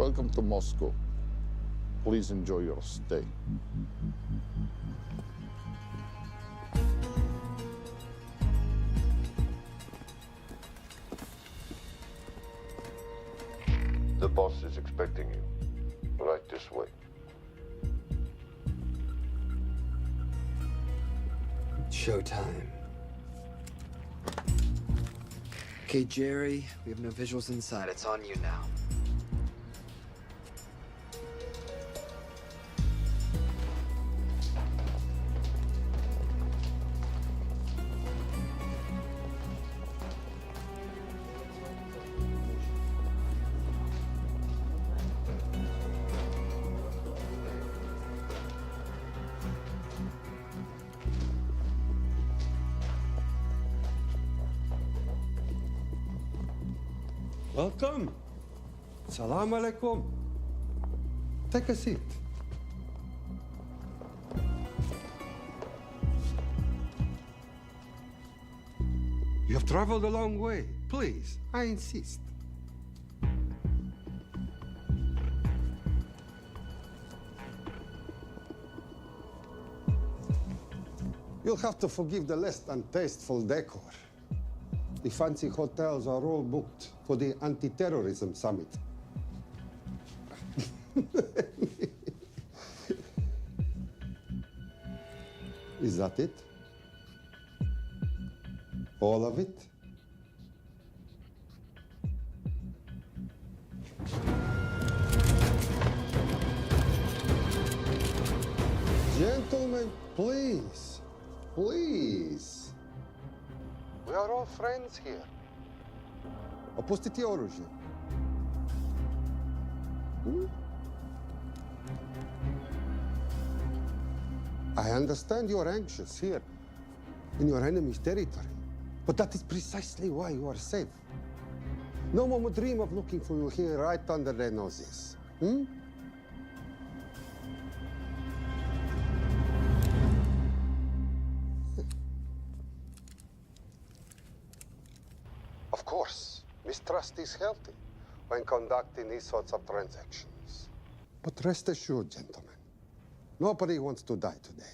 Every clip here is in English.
Welcome to Moscow. Please enjoy your stay. The boss is expecting you. Right this way. Showtime. Okay, Jerry, we have no visuals inside. It's on you now. Welcome. Salam alaikum. Take a seat. You have traveled a long way. Please, I insist. You'll have to forgive the less than tasteful decor. The fancy hotels are all booked for the anti-terrorism summit. Is that it? All of it? Gentlemen, please, please. We are all friends here. Opustite oružje. I understand you are anxious here, in your enemy's territory. But that is precisely why you are safe. No one would dream of looking for you here right under their noses. Of course, mistrust is healthy when conducting these sorts of transactions. But rest assured, gentlemen, nobody wants to die today.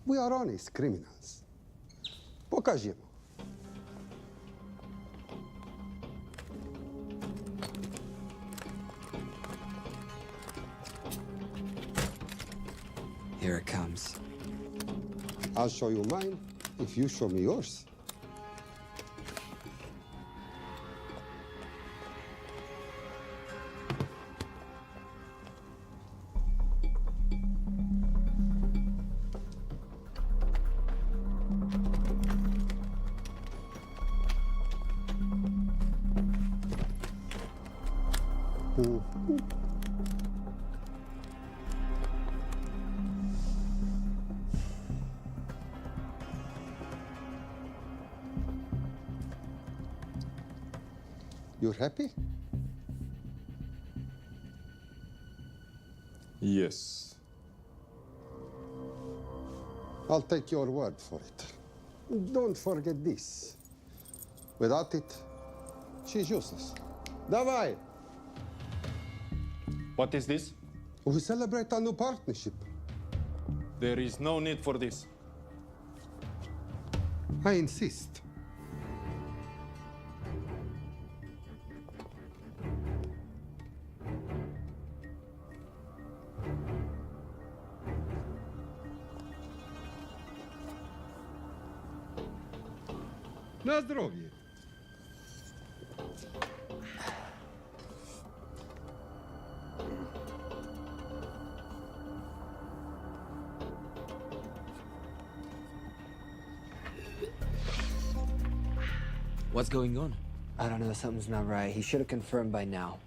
We are honest criminals. Pokażemy. Here it comes. I'll show you mine if you show me yours. You're happy? Yes. I'll take your word for it. Don't forget this. Without it, she's useless. Давай! What is this? We celebrate our new partnership. There is no need for this. I insist. Na zdrowie. What's going on? I don't know, something's not right. He should have confirmed by now.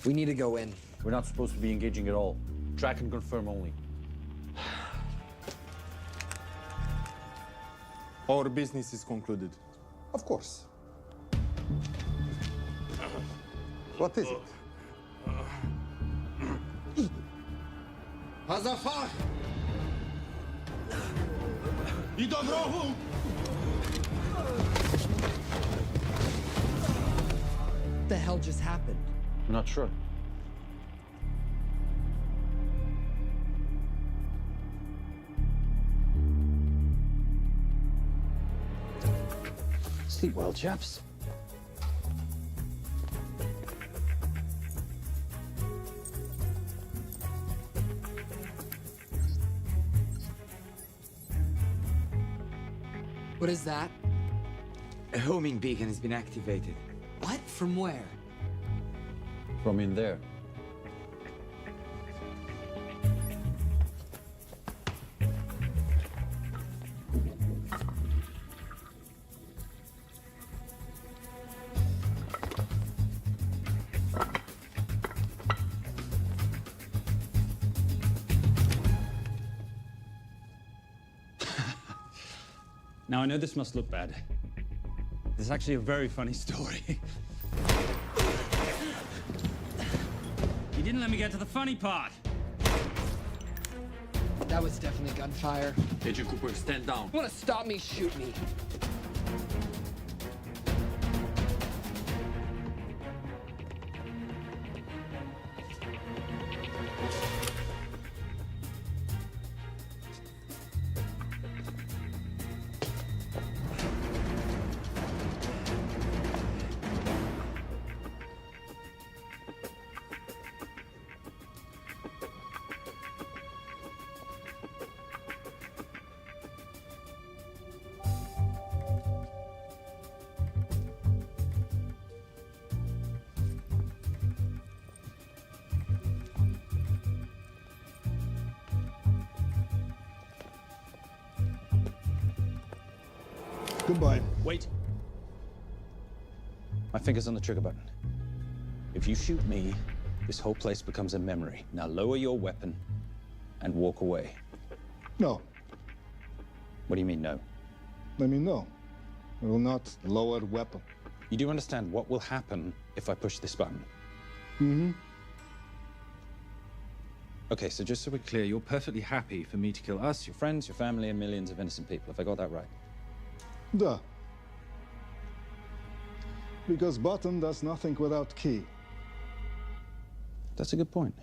We need to go in. We're not supposed to be engaging at all. Track and confirm only. Our business is concluded. Of course. What is it? Hazafar! I do rohu! What the hell just happened? I'm not sure. Sleep well, chaps. What is that? A homing beacon has been activated. What? From where? From in there. Now, I know this must look bad. This is actually a very funny story. You didn't let me get to the funny part. That was definitely gunfire. Agent Cooper, stand down. You wanna stop me, shoot me. Goodbye. Wait. My finger's on the trigger button. If you shoot me, this whole place becomes a memory. Now lower your weapon and walk away. No, What do you mean, no? let me know. I will not lower weapon. You do understand what will happen if I push this button? Mm-hmm. Okay, so just so we're clear, you're perfectly happy for me to kill us, your friends, your family, and millions of innocent people. Have I got that right? Duh. Because button does nothing without key. That's a good point.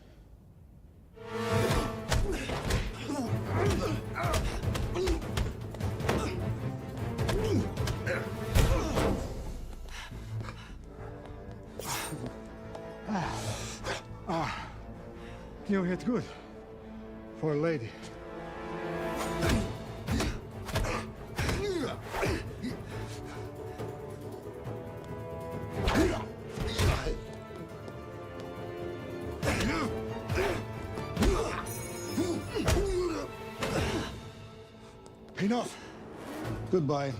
You hit good. For a lady. Enough. Goodbye.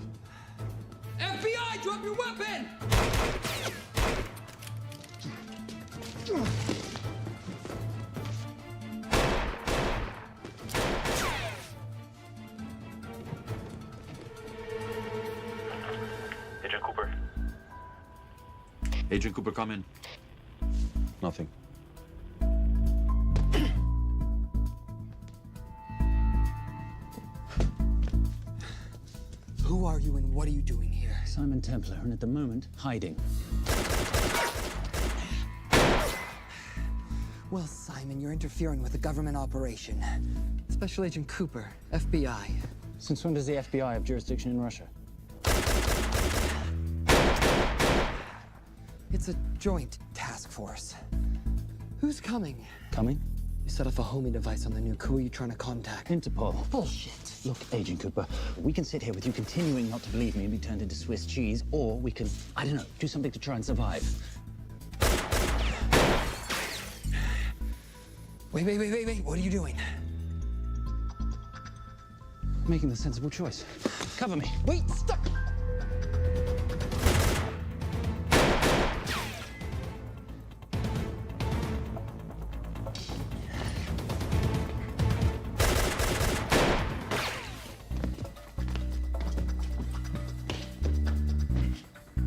FBI, drop your weapon! Agent Cooper. Agent Cooper, come in. Nothing. Who are you and what are you doing here? Simon Templar, and at the moment, hiding. Well, Simon, you're interfering with a government operation. Special Agent Cooper, FBI. Since when does the FBI have jurisdiction in Russia? It's a joint task force. Who's coming? Coming? You set off a homing device on the nuke. Who are you trying to contact? Interpol. Bullshit. Look, Agent Cooper, we can sit here with you continuing not to believe me and be turned into Swiss cheese, or we can, I don't know, do something to try and survive. Wait. What are you doing? Making the sensible choice. Cover me. Wait, stop!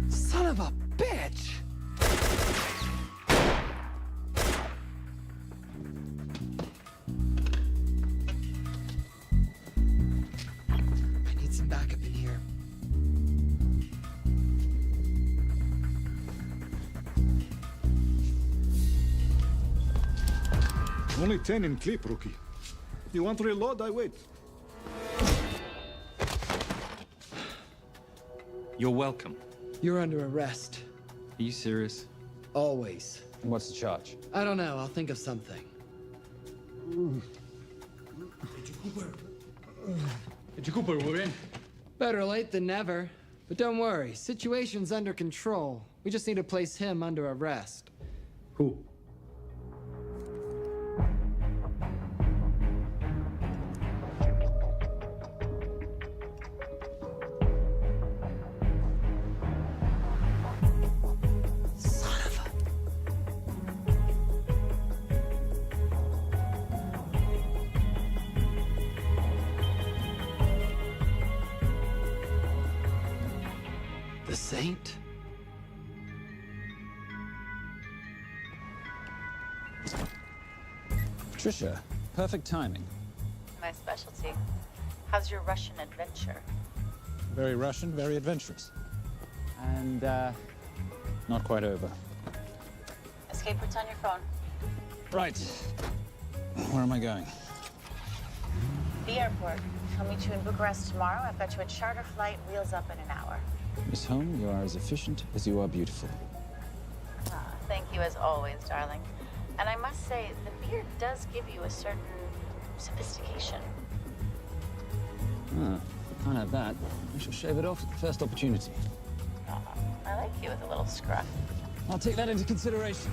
Son of a bitch! I need some backup in here. Only 10 in clip, rookie. You want to reload? I wait. You're welcome. You're under arrest. Are you serious? Always. What's the charge? I don't know. I'll think of something. Agent Cooper, we're in. Better late than never. But don't worry. Situation's under control. We just need to place him under arrest. Who? Son of a... The Saint? Patricia, perfect timing. My specialty. How's your Russian adventure? Very Russian, very adventurous. And, not quite over. Escape routes on your phone. Right. Where am I going? The airport. I'll meet you in Bucharest tomorrow. I've got you a charter flight, wheels up in an hour. Miss Holm, you are as efficient as you are beautiful. Thank you as always, darling. And I must say, the beard does give you a certain sophistication. Ah, can't have that. I shall shave it off at the first opportunity. I like you with a little scruff. I'll take that into consideration.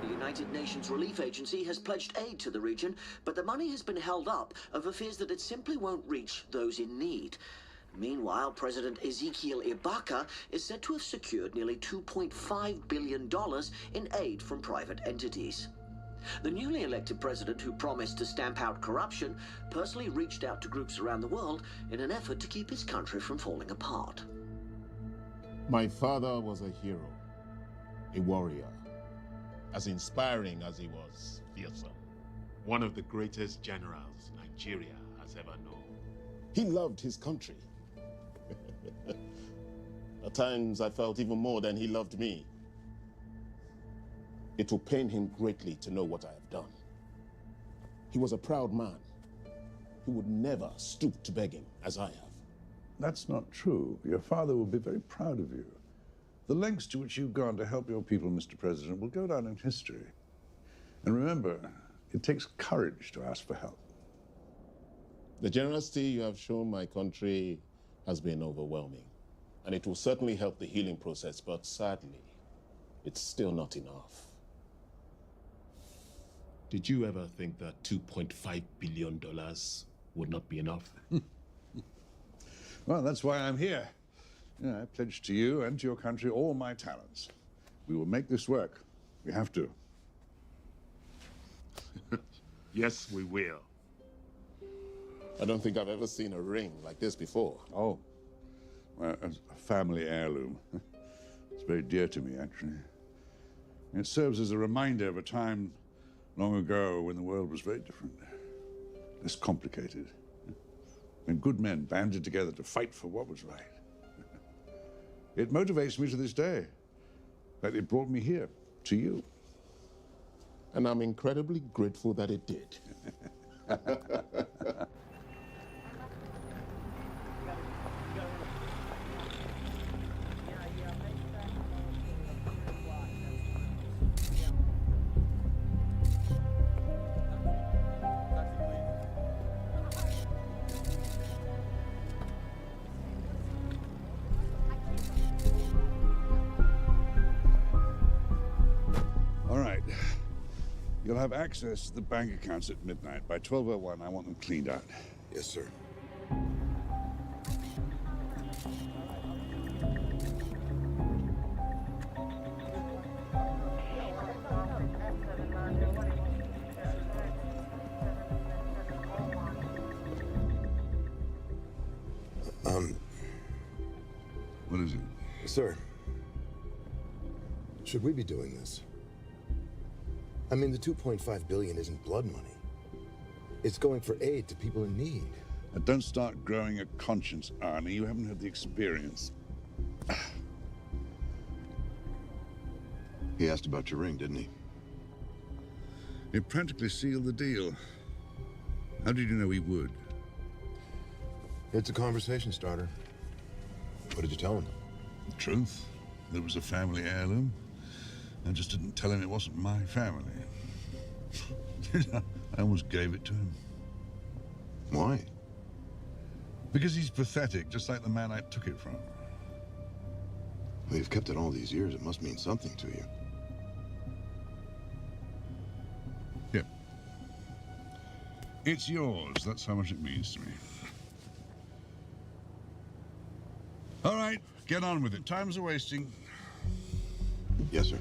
The United Nations Relief Agency has pledged aid to the region, but the money has been held up over fears that it simply won't reach those in need. Meanwhile, President Ezekiel Ibaka is said to have secured nearly $2.5 billion in aid from private entities. The newly elected president, who promised to stamp out corruption, personally reached out to groups around the world in an effort to keep his country from falling apart. My father was a hero, a warrior, as inspiring as he was fearsome. One of the greatest generals Nigeria has ever known. He loved his country. At times, I felt even more than he loved me. It will pain him greatly to know what I have done. He was a proud man who would never stoop to begging as I have. That's not true. Your father will be very proud of you. The lengths to which you've gone to help your people, Mr. President, will go down in history. And remember, it takes courage to ask for help. The generosity you have shown my country has been overwhelming, and it will certainly help the healing process, but sadly, it's still not enough. Did you ever think that $2.5 billion would not be enough? Well, that's why I'm here. I pledge to you and to your country all my talents. We will make this work. We have to. Yes, we will. I don't think I've ever seen a ring like this before. Oh, well, a family heirloom. It's very dear to me, actually. It serves as a reminder of a time long ago when the world was very different, less complicated, when good men banded together to fight for what was right. It motivates me to this day. That it brought me here, to you. And I'm incredibly grateful that it did. All right. You'll have access to the bank accounts at midnight. By 12:01, I want them cleaned out. Yes, sir. What is it? Sir, should we be doing this? I mean, the $2.5 billion isn't blood money. It's going for aid to people in need. Now, don't start growing a conscience, Arnie. You haven't had the experience. He asked about your ring, didn't he? It practically sealed the deal. How did you know he would? It's a conversation starter. What did you tell him? The truth. There was a family heirloom. I just didn't tell him it wasn't my family. I almost gave it to him. Why? Because he's pathetic, just like the man I took it from. Well, you've kept it all these years. It must mean something to you. Yep. It's yours. That's how much it means to me. All right, get on with it. Time's a-wasting. Yes, sir.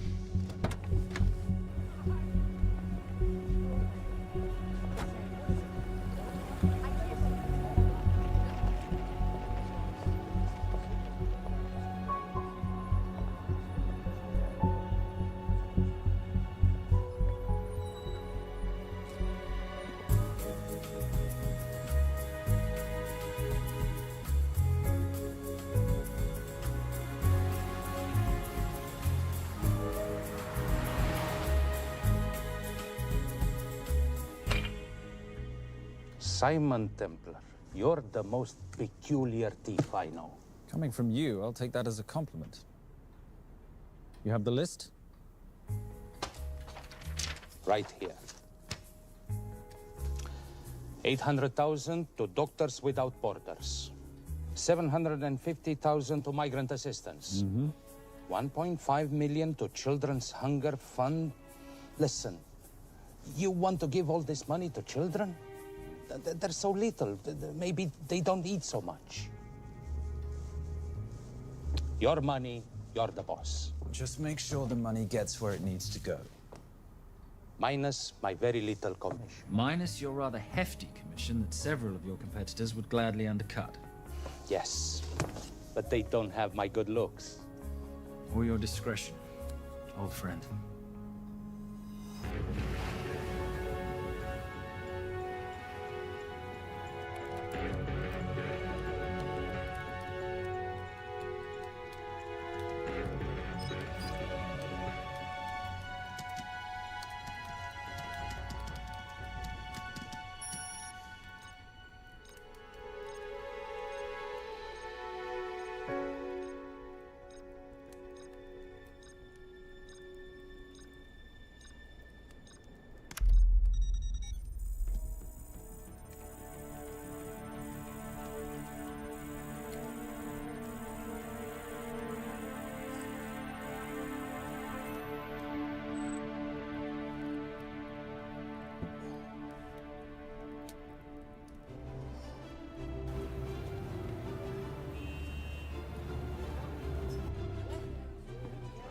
Simon Templar, you're the most peculiar thief I know. Coming from you, I'll take that as a compliment. You have the list? Right here. 800,000 to Doctors Without Borders. 750,000 to migrant assistance. 1.5 million to Children's Hunger Fund. Listen, you want to give all this money to children? They're so little. Maybe they don't eat so much. Your money, you're the boss. Just make sure the money gets where it needs to go. Minus my very little commission. Minus your rather hefty commission that several of your competitors would gladly undercut. Yes, but they don't have my good looks. Or your discretion, old friend.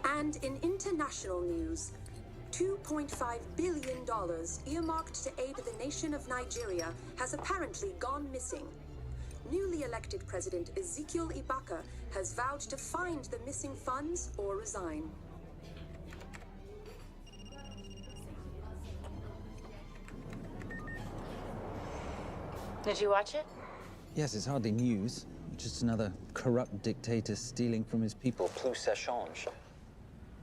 And in international news, $2.5 billion earmarked to aid the nation of Nigeria has apparently gone missing. Newly elected President Ezekiel Ibaka has vowed to find the missing funds or resign. Did you watch it? Yes, it's hardly news. Just another corrupt dictator stealing from his people. Plus ça change.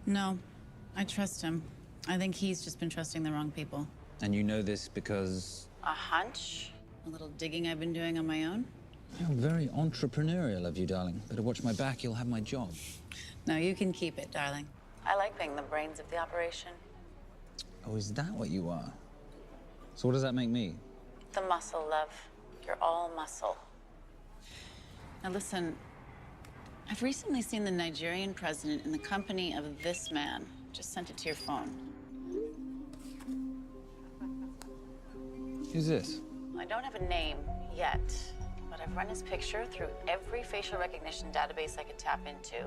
No, I trust him. I think he's just been trusting the wrong people. And you know this because... A hunch? A little digging I've been doing on my own? You're very entrepreneurial of you, darling. Better watch my back, you'll have my job. No, you can keep it, darling. I like being the brains of the operation. Oh, is that what you are? So what does that make me? The muscle, love. You're all muscle. Now listen, I've recently seen the Nigerian president in the company of this man. Just sent it to your phone. Who's this? I don't have a name yet, but I've run his picture through every facial recognition database I could tap into.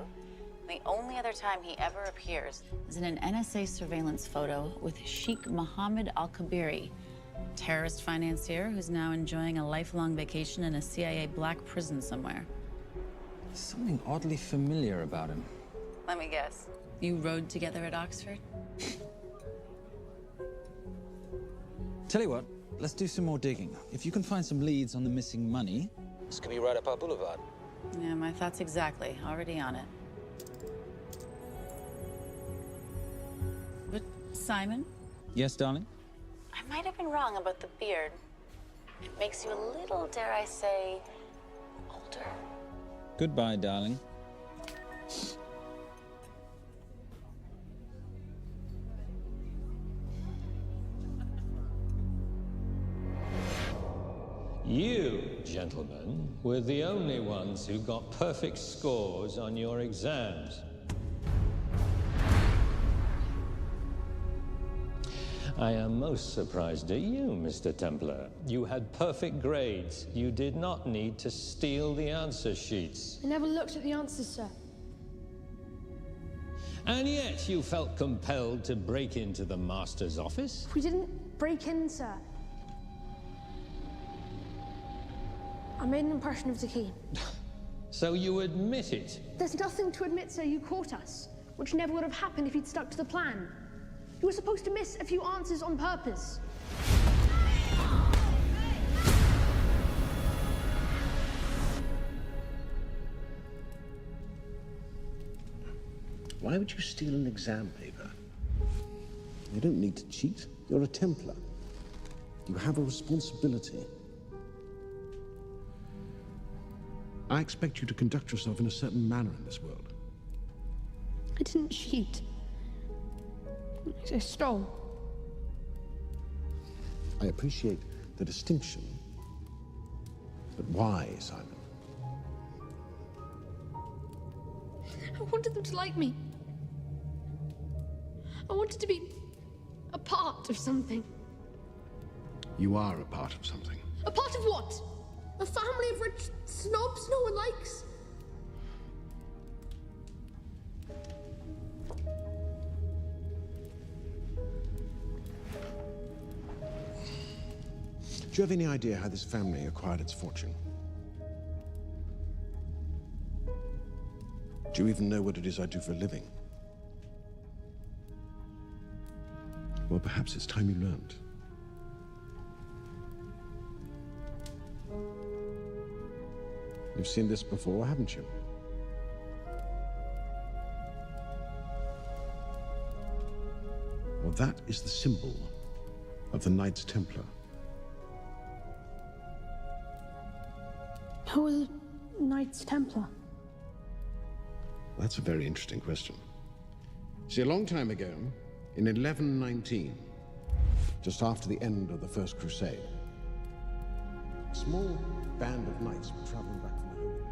The only other time he ever appears is in an NSA surveillance photo with Sheikh Mohammed Al-Kabiri, terrorist financier who's now enjoying a lifelong vacation in a CIA black prison somewhere. There's something oddly familiar about him. Let me guess. You rode together at Oxford? Tell you what, let's do some more digging. If you can find some leads on the missing money, this could be right up our boulevard. Yeah, my thoughts exactly. Already on it. Simon, Yes, darling? I might have been wrong about the beard. It makes you a little, dare I say, older. Goodbye, darling. You, gentlemen, were the only ones who got perfect scores on your exams. I am most surprised at you, Mr. Templar. You had perfect grades. You did not need to steal the answer sheets. I never looked at the answers, sir. And yet you felt compelled to break into the master's office? We didn't break in, sir. I made an impression of the key. So you admit it? There's nothing to admit, sir. You caught us, which never would have happened if you'd stuck to the plan. You were supposed to miss a few answers on purpose. Why would you steal an exam paper? You don't need to cheat. You're a Templar. You have a responsibility. I expect you to conduct yourself in a certain manner in this world. I didn't cheat. I stole. I appreciate the distinction. But why, Simon? I wanted them to like me. I wanted to be a part of something. You are a part of something. A part of what? A family of rich snobs no one likes? Do you have any idea how this family acquired its fortune? Do you even know what it is I do for a living? Well, perhaps it's time you learned. You've seen this before, haven't you? Well, that is the symbol of the Knights Templar. Who are the Knights Templar? That's a very interesting question. See, a long time ago, in 1119, just after the end of the First Crusade, a small band of knights were traveling back from the Holy Land.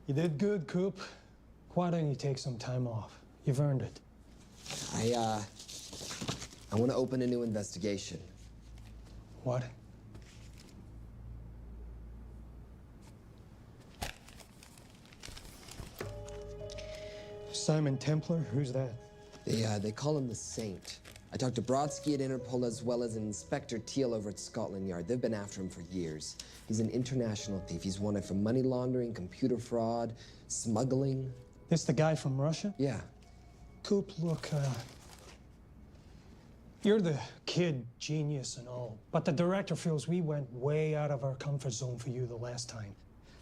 You did good, Coop. Why don't you take some time off? You've earned it. I want to open a new investigation. What? Simon Templar? Who's that? They call him the Saint. I talked to Brodsky at Interpol as well as Inspector Teal over at Scotland Yard. They've been after him for years. He's an international thief. He's wanted for money laundering, computer fraud, smuggling. This the guy from Russia? Yeah. Coop, look, you're the kid genius and all, but the director feels we went way out of our comfort zone for you the last time.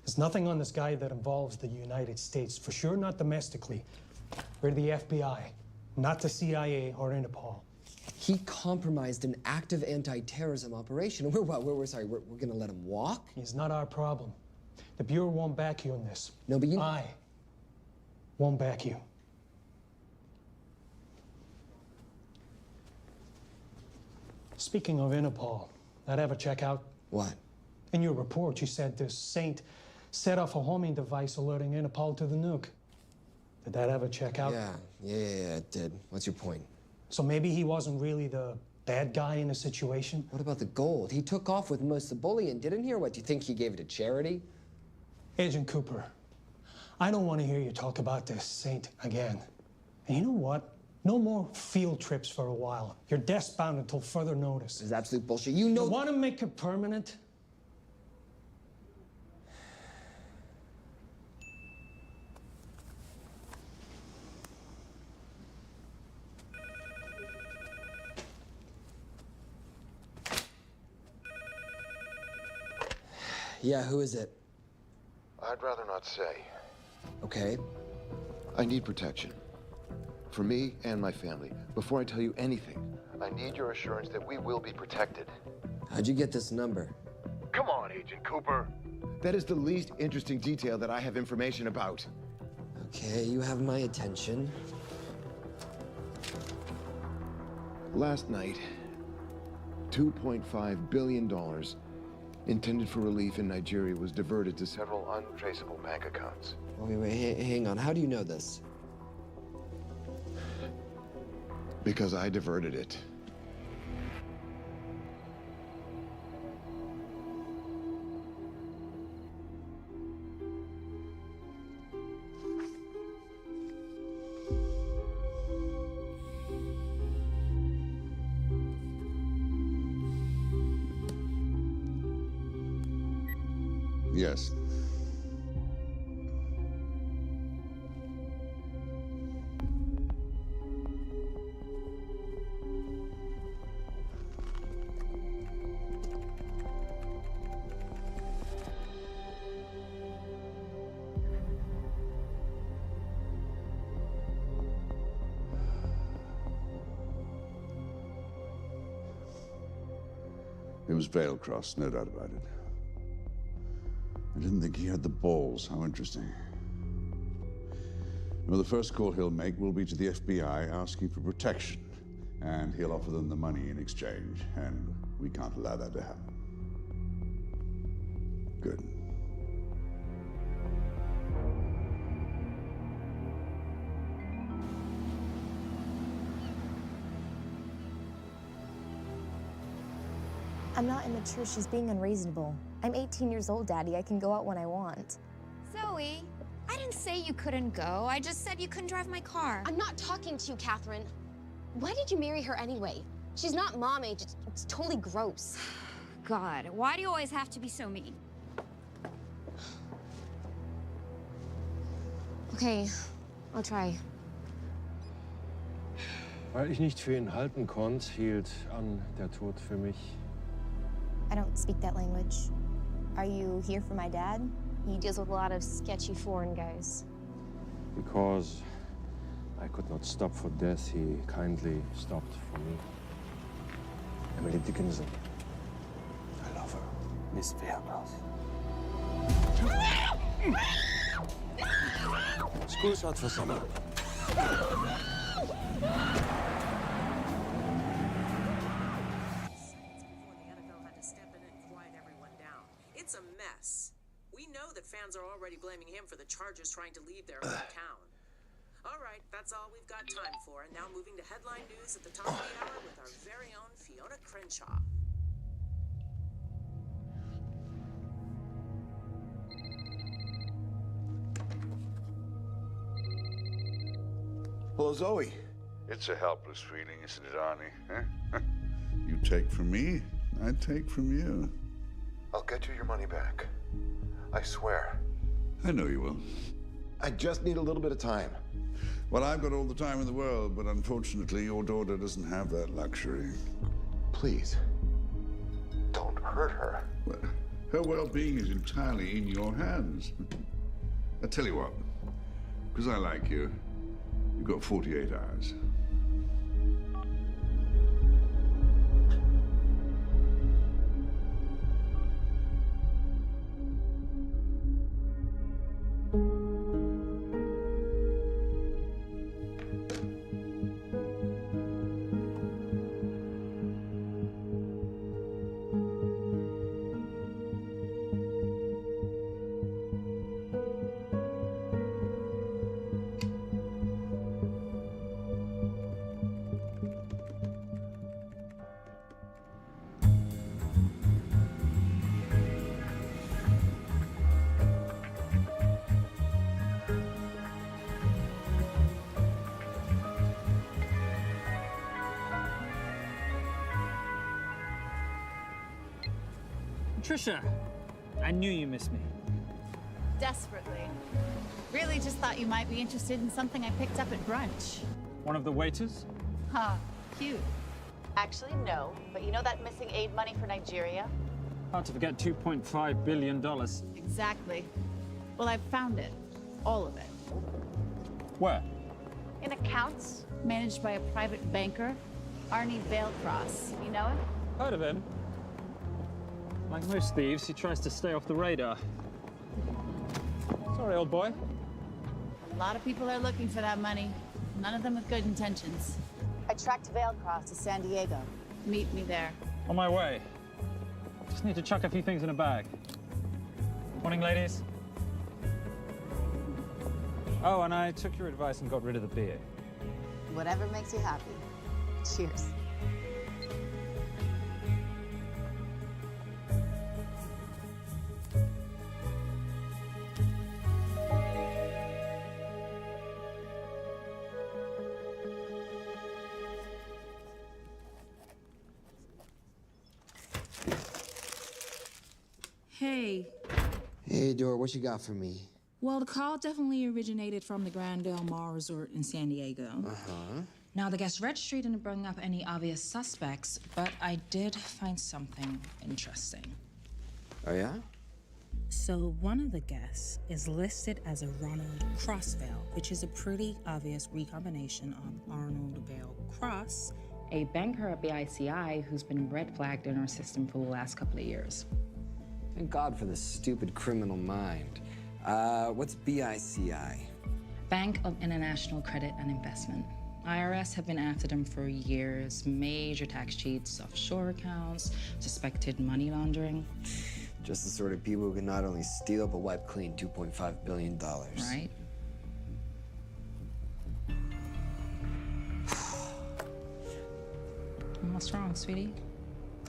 There's nothing on this guy that involves the United States, for sure not domestically. We're the FBI, not the CIA or Interpol. He compromised an active anti-terrorism operation. We're gonna let him walk? It's not our problem. The Bureau won't back you on this. No, but I won't back you. Speaking of Interpol, that ever check out? What? In your report, you said this Saint set off a homing device alerting Interpol to the nuke. Did that ever check out? Yeah, it did. What's your point? So maybe he wasn't really the bad guy in the situation? What about the gold? He took off with most of the bullion, didn't he? Or what, do you think he gave it to charity? Agent Cooper, I don't want to hear you talk about this Saint again. And you know what? No more field trips for a while. You're desk-bound until further notice. This is absolute bullshit. You know... You want to make it permanent? Yeah, who is it? I'd rather not say. Okay. I need protection. For me and my family. Before I tell you anything, I need your assurance that we will be protected. How'd you get this number? Come on, Agent Cooper. That is the least interesting detail that I have information about. Okay, you have my attention. Last night, $2.5 billion intended for relief in Nigeria was diverted to several untraceable bank accounts. Wait, hang on. How do you know this? Because I diverted it. Yes. It was Veilcross, no doubt about it. I didn't think he had the balls. How interesting. Well, the first call he'll make will be to the FBI asking for protection. And he'll offer them the money in exchange. And we can't allow that to happen. Good. I'm not immature. She's being unreasonable. I'm 18 years old, Daddy. I can go out when I want. Zoe, I didn't say you couldn't go. I just said you couldn't drive my car. I'm not talking to you, Catherine. Why did you marry her anyway? She's not mom age. It's totally gross. God, why do you always have to be so mean? Okay, I'll try. Weil ich nicht für ihn halten konnte, hielt an der Tod für mich. I don't speak that language. Are you here for my dad? He deals with a lot of sketchy foreign guys. Because I could not stop for death, he kindly stopped for me. Emily Dickinson. I love her. Miss Fairmouth. School's out for summer. It's a mess. We know that fans are already blaming him for the Chargers trying to leave their hometown. All right, that's all we've got time for. And now moving to headline news at the top of the hour with our very own Fiona Crenshaw. Hello, Zoe. It's a helpless feeling, isn't it, Arnie? Huh? You take from me, I take from you. I'll get you your money back. I swear. I know you will. I just need a little bit of time. Well, I've got all the time in the world, but unfortunately, your daughter doesn't have that luxury. Please, don't hurt her. Well, her well-being is entirely in your hands. I tell you what, because I like you, you've got 48 hours. Trisha, I knew you missed me. Desperately. Really just thought you might be interested in something I picked up at brunch. One of the waiters? Huh, cute. Actually, no. But you know that missing aid money for Nigeria? Hard to forget $2.5 billion. Exactly. Well, I've found it. All of it. Where? In accounts managed by a private banker, Arnie Vailcross. You know him? Heard of him. Like most thieves, he tries to stay off the radar. Sorry, old boy. A lot of people are looking for that money. None of them with good intentions. I tracked Vailcross to San Diego. Meet me there. On my way. Just need to chuck a few things in a bag. Morning, ladies. Oh, and I took your advice and got rid of the beer. Whatever makes you happy. Cheers. Hey. Hey, Dora, what you got for me? Well, the call definitely originated from the Grand Del Mar Resort in San Diego. Uh-huh. Now, the guest registry didn't bring up any obvious suspects, but I did find something interesting. Oh, yeah? So one of the guests is listed as a Ronald Crossvale, which is a pretty obvious recombination of Arnold Vale Cross, a banker at BICI who's been red flagged in our system for the last couple of years. Thank God for this stupid criminal mind. What's BICI? Bank of International Credit and Investment. IRS have been after them for years. Major tax cheats, offshore accounts, suspected money laundering. Just the sort of people who can not only steal but wipe clean $2.5 billion. Right. What's wrong, sweetie?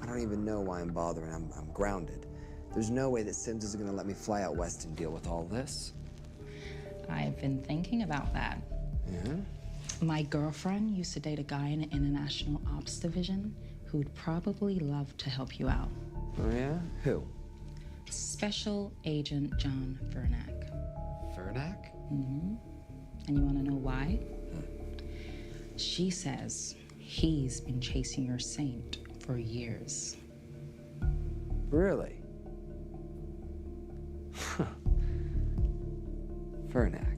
I don't even know why I'm bothering. I'm grounded. There's no way that Sims is gonna let me fly out west and deal with all this. I've been thinking about that. Yeah? My girlfriend used to date a guy in the International Ops Division who'd probably love to help you out. Oh, yeah? Who? Special Agent John Vernack. Vernack? Mm-hmm. And you want to know why? She says he's been chasing your saint for years. Really? Vernack.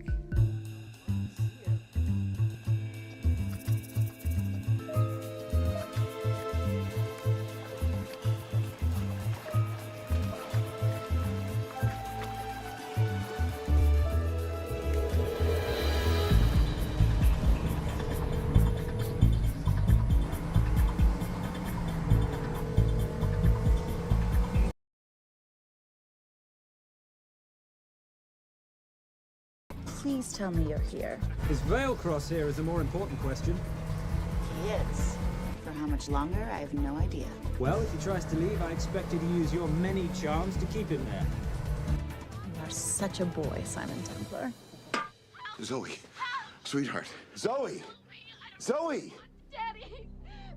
Please tell me you're here. Is Vailcross here is a more important question. He is. For how much longer, I have no idea. Well, if he tries to leave, I expect you to use your many charms to keep him there. You are such a boy, Simon Templar. Zoe, sweetheart. Zoe! Zoe! Daddy,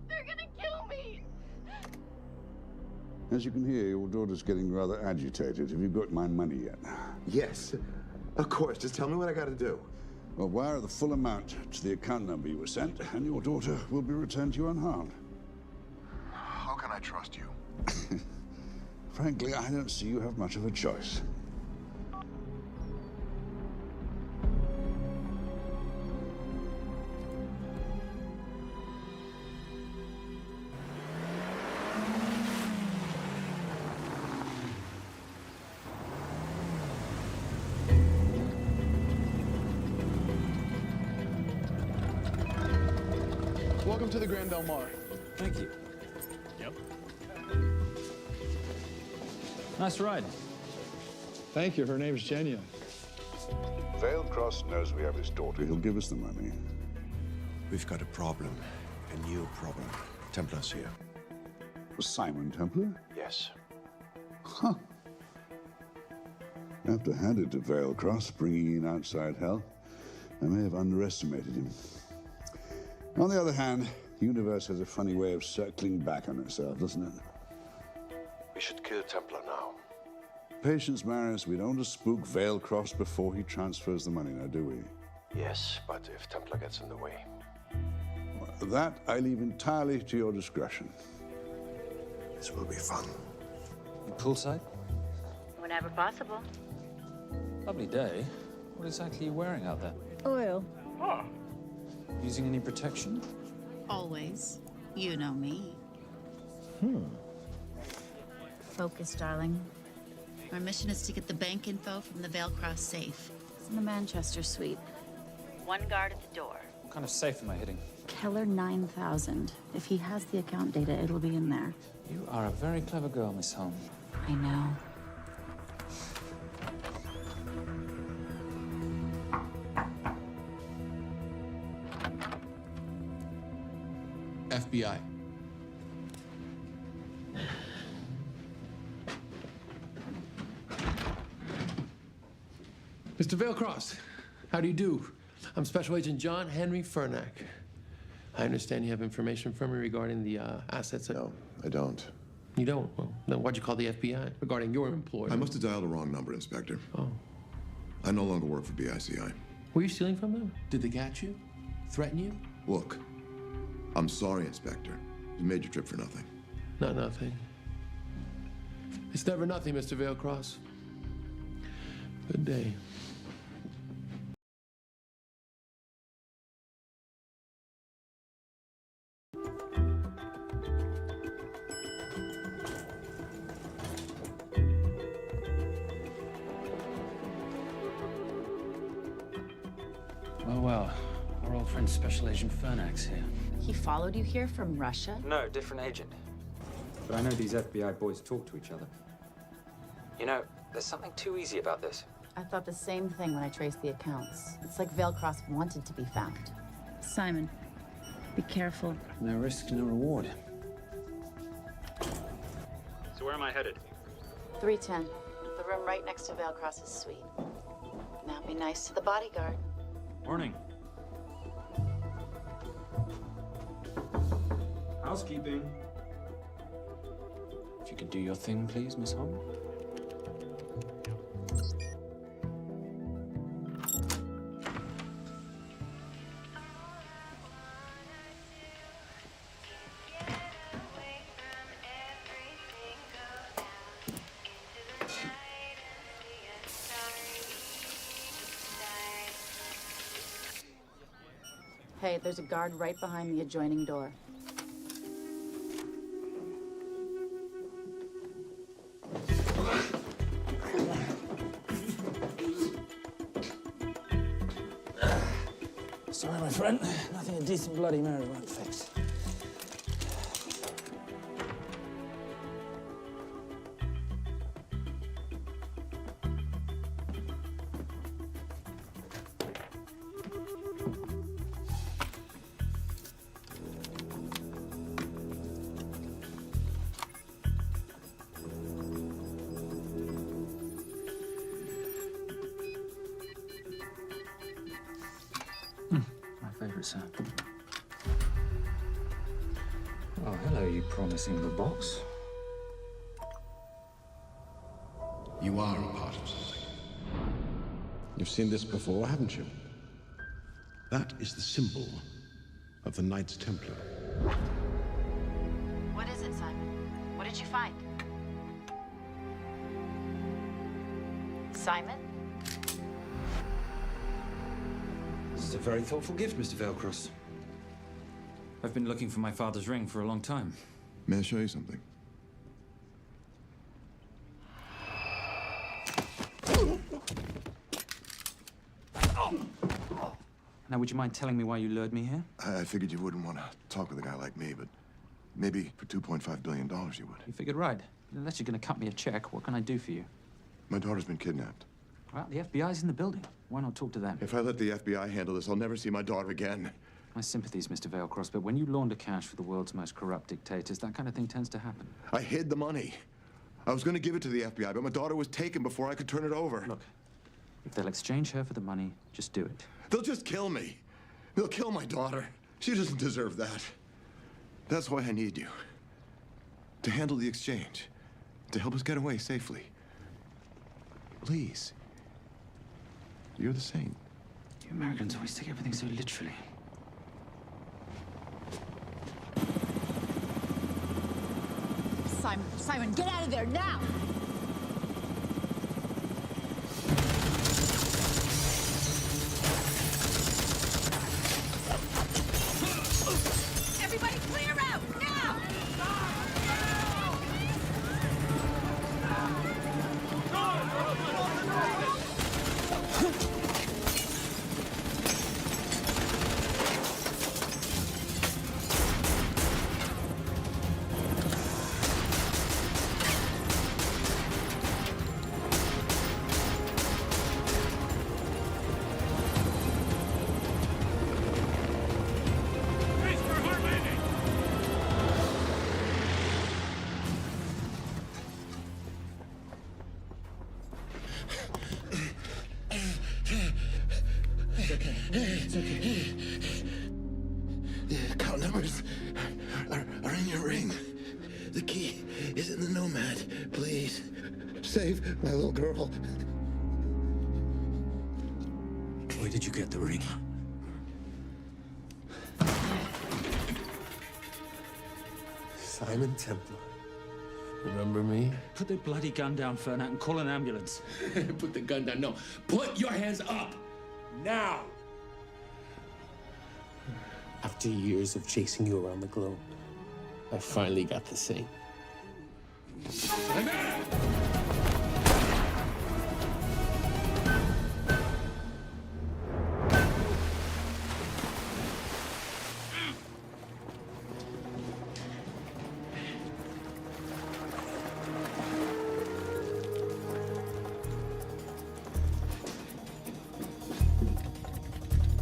they're gonna kill me. As you can hear, your daughter's getting rather agitated. Have you got my money yet? Yes, of course. Just tell me what I gotta do. Well, wire the full amount to the account number you were sent, and your daughter will be returned to you unharmed. How can I trust you? Frankly, I don't see you have much of a choice. Welcome to the Grand Del Mar. Thank you. Yep. Nice ride. Thank you. Her name's Genya. Vailcross knows we have his daughter. He'll give us the money. We've got a problem. A new problem. Templar's here. Was Simon Templar? Yes. Huh. I have to hand it to Vailcross, bringing in outside help. I may have underestimated him. On the other hand, the universe has a funny way of circling back on itself, doesn't it? We should kill Templar now. Patience, Maris. We don't want to spook Vailcross before he transfers the money, now, do we? Yes, but if Templar gets in the way. Well, that I leave entirely to your discretion. This will be fun. Poolside? Whenever possible. Lovely day. What exactly are you wearing out there? Oil. Using any protection? Always. You know me. Focus, darling. Our mission is to get the bank info from the Vale Cross safe. It's in the Manchester suite. One guard at the door. What kind of safe am I hitting? Keller 9000. If he has the account data, it'll be in there. You are a very clever girl, Miss Holm. I know. FBI. Mr. Vailcross, how do you do? I'm Special Agent John Henry Fernack. I understand you have information from me regarding the assets. No, I don't. You don't? Well, then why'd you call the FBI regarding your employer? I must have dialed the wrong number, Inspector. Oh. I no longer work for BICI. Were you stealing from them? Did they catch you? Threaten you? Look, I'm sorry, Inspector. You made your trip for nothing. Not nothing. It's never nothing, Mr. Vailcross. Good day. Well, our old friend Special Agent Fernack's here. He followed you here from Russia? No, different agent. But I know these FBI boys talk to each other. You know, there's something too easy about this. I thought the same thing when I traced the accounts. It's like Vailcross wanted to be found. Simon, be careful. No risk, no reward. So where am I headed? 310. The room right next to Vailcross's suite. Now be nice to the bodyguard. Morning. Housekeeping. If you could do your thing, please, Miss Holm. Hey, there's a guard right behind the adjoining door. Sorry, my friend. Nothing a decent Bloody Mary won't fix. Sound. Oh, hello, you promising the box. You are a part of something. You've seen this before, haven't you? That is the symbol of the Knights Templar. What is it, Simon? What did you find? Simon? This is a very thoughtful gift, Mr. Vailcross. I've been looking for my father's ring for a long time. May I show you something? Now, would you mind telling me why you lured me here? I figured you wouldn't want to talk with a guy like me, but maybe for $2.5 billion you would. You figured right. Unless you're going to cut me a check, what can I do for you? My daughter's been kidnapped. Well, the FBI's in the building. Why not talk to them? If I let the FBI handle this, I'll never see my daughter again. My sympathies, Mr. Vailcross, but when you launder cash for the world's most corrupt dictators, that kind of thing tends to happen. I hid the money. I was going to give it to the FBI, but my daughter was taken before I could turn it over. Look, if they'll exchange her for the money, just do it. They'll just kill me. They'll kill my daughter. She doesn't deserve that. That's why I need you. To handle the exchange. To help us get away safely. Please. You're the saint. You Americans always take everything so literally. Simon, get out of there now! Everybody clear out, now! It's okay. The account numbers are in your ring. The key is in the Nomad. Please, save my little girl. Where did you get the ring? Simon Templar. Remember me? Put the bloody gun down, Fernand, and call an ambulance. Put the gun down. No. Put your hands up. Now. After years of chasing you around the globe, I finally got the same.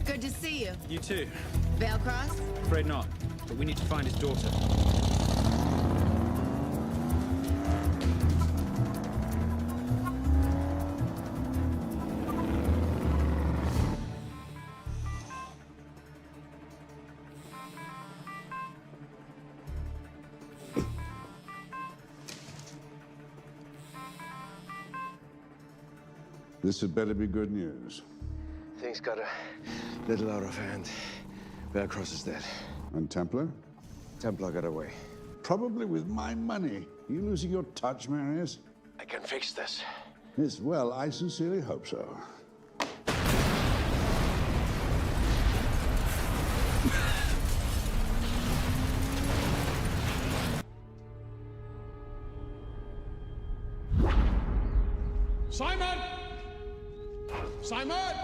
Good to see you. You too. Vale Cross? Afraid not, but we need to find his daughter. This had better be good news. Things got a little out of hand. Velcross is dead. And Templar? Templar got away. Probably with my money. Are you losing your touch, Marius? I can fix this. Yes, well, I sincerely hope so. Simon! Simon!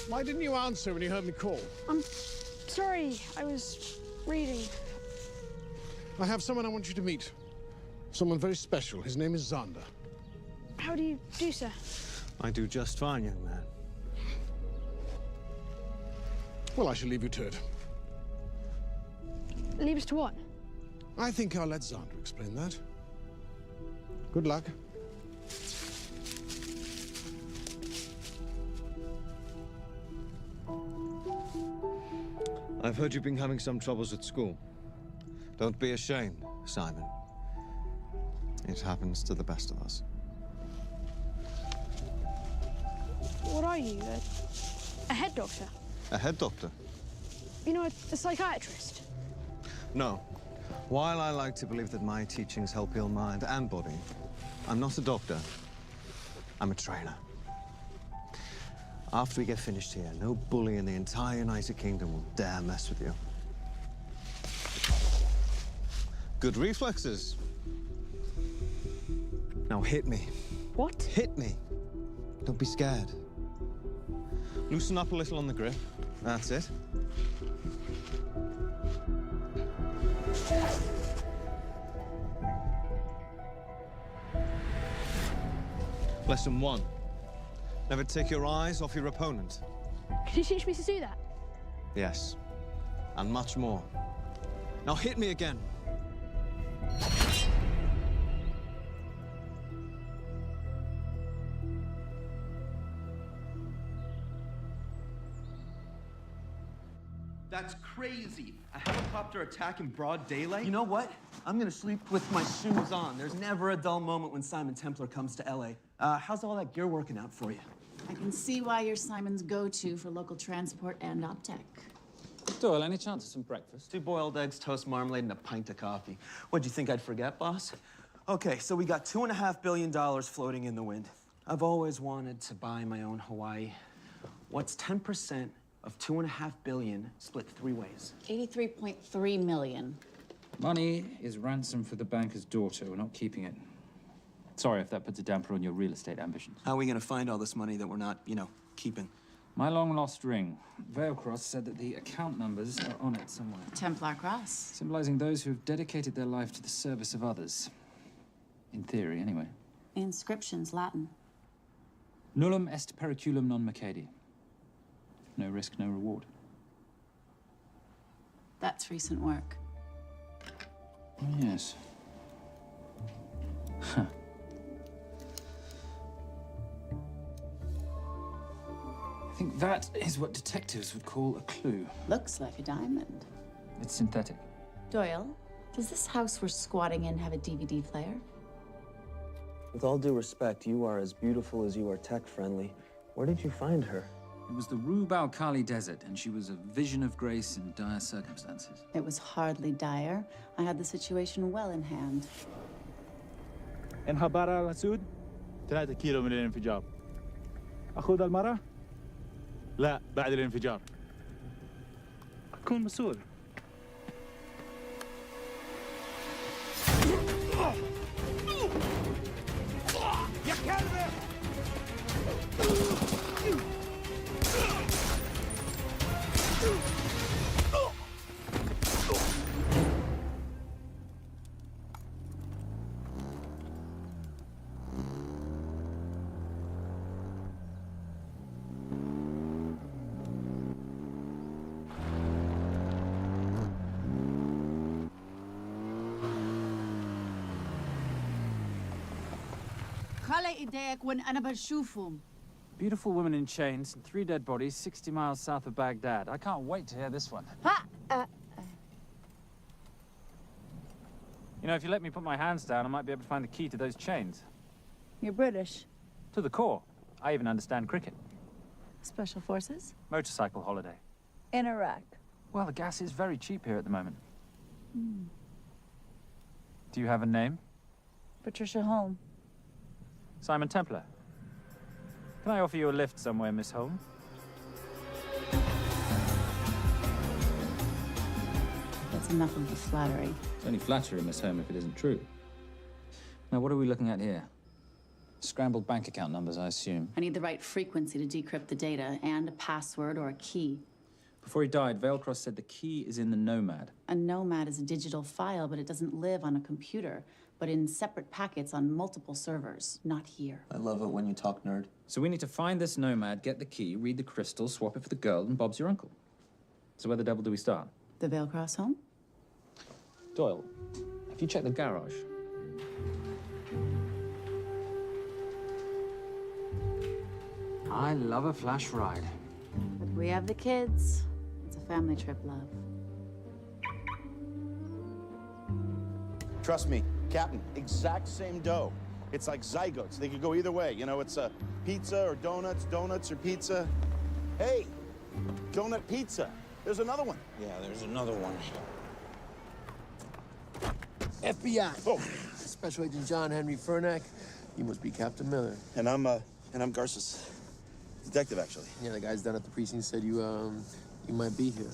Why didn't you answer when you heard me call? I'm sorry, I was reading. I have someone I want you to meet. Someone very special. His name is Xander. How do you do, sir? I do just fine, young man. Well, I shall leave you to it. Leave us to what? I think I'll let Xander explain that. Good luck. I've heard you've been having some troubles at school. Don't be ashamed, Simon. It happens to the best of us. What are you? A head doctor? A head doctor? You know, a psychiatrist? No. While I like to believe that my teachings help heal mind and body, I'm not a doctor. I'm a trainer. After we get finished here, no bully in the entire United Kingdom will dare mess with you. Good reflexes. Now hit me. What? Hit me. Don't be scared. Loosen up a little on the grip. That's it. Lesson 1. Never take your eyes off your opponent. Can you teach me to do that? Yes. And much more. Now hit me again. That's crazy. A helicopter attack in broad daylight? You know what? I'm gonna sleep with my shoes on. There's never a dull moment when Simon Templar comes to LA. How's all that gear working out for you? I can see why you're Simon's go-to for local transport and optech. Doyle, any chance of some breakfast? 2 boiled eggs, toast, marmalade, and a pint of coffee. What'd you think I'd forget, boss? Okay, so we got $2.5 billion floating in the wind. I've always wanted to buy my own Hawaii. What's 10% of $2.5 billion split 3 ways? 83.3 million. Money is ransom for the banker's daughter. We're not keeping it. Sorry if that puts a damper on your real estate ambitions. How are we gonna find all this money that we're not, keeping? My long-lost ring. Veilcross said that the account numbers are on it somewhere. Templar Cross. Symbolizing those who have dedicated their life to the service of others. In theory, anyway. The inscription's Latin. Nullum est periculum non mercedi. No risk, no reward. That's recent work. Oh, yes. Huh. I think that is what detectives would call a clue. Looks like a diamond. It's synthetic. Doyle, does this house we're squatting in have a DVD player? With all due respect, you are as beautiful as you are tech-friendly. Where did you find her? It was the Rub al-Khali Desert, and she was a vision of grace in dire circumstances. It was hardly dire. I had the situation well in hand. انخبر على السود 3 كيلو من الانفجار. أخذ المرة؟ لا بعد الانفجار. أكون مسؤول. يا كلبة! خلي ايديك وين أنا بشوفهم. Beautiful woman in chains and 3 dead bodies 60 miles south of Baghdad. I can't wait to hear this one. You know, if you let me put my hands down, I might be able to find the key to those chains. You're British. To the core. I even understand cricket. Special Forces? Motorcycle holiday. In Iraq. Well, the gas is very cheap here at the moment. Do you have a name? Patricia Holm. Simon Templar. Can I offer you a lift somewhere, Miss Holm? That's enough of the flattery. It's only flattery, Miss Holm, if it isn't true. Now, what are we looking at here? Scrambled bank account numbers, I assume. I need the right frequency to decrypt the data and a password or a key. Before he died, Veilcross said the key is in the Nomad. A Nomad is a digital file, but it doesn't live on a computer, but in separate packets on multiple servers, not here. I love it when you talk nerd. So we need to find this Nomad, get the key, read the crystal, swap it for the girl, and Bob's your uncle. So where the devil do we start? The Veilcross home? Doyle, have you checked the garage? I love a flash ride. But we have the kids. It's a family trip, love. Trust me, Captain, exact same dough. It's like zygotes. They could go either way. You know, it's pizza or donuts, donuts or pizza. Hey, donut pizza. There's another one. Yeah, there's another one. FBI. Oh. Special Agent John Henry Furnack. You must be Captain Miller. And I'm Garza's detective, actually. Yeah, the guys down at the precinct said you might be here.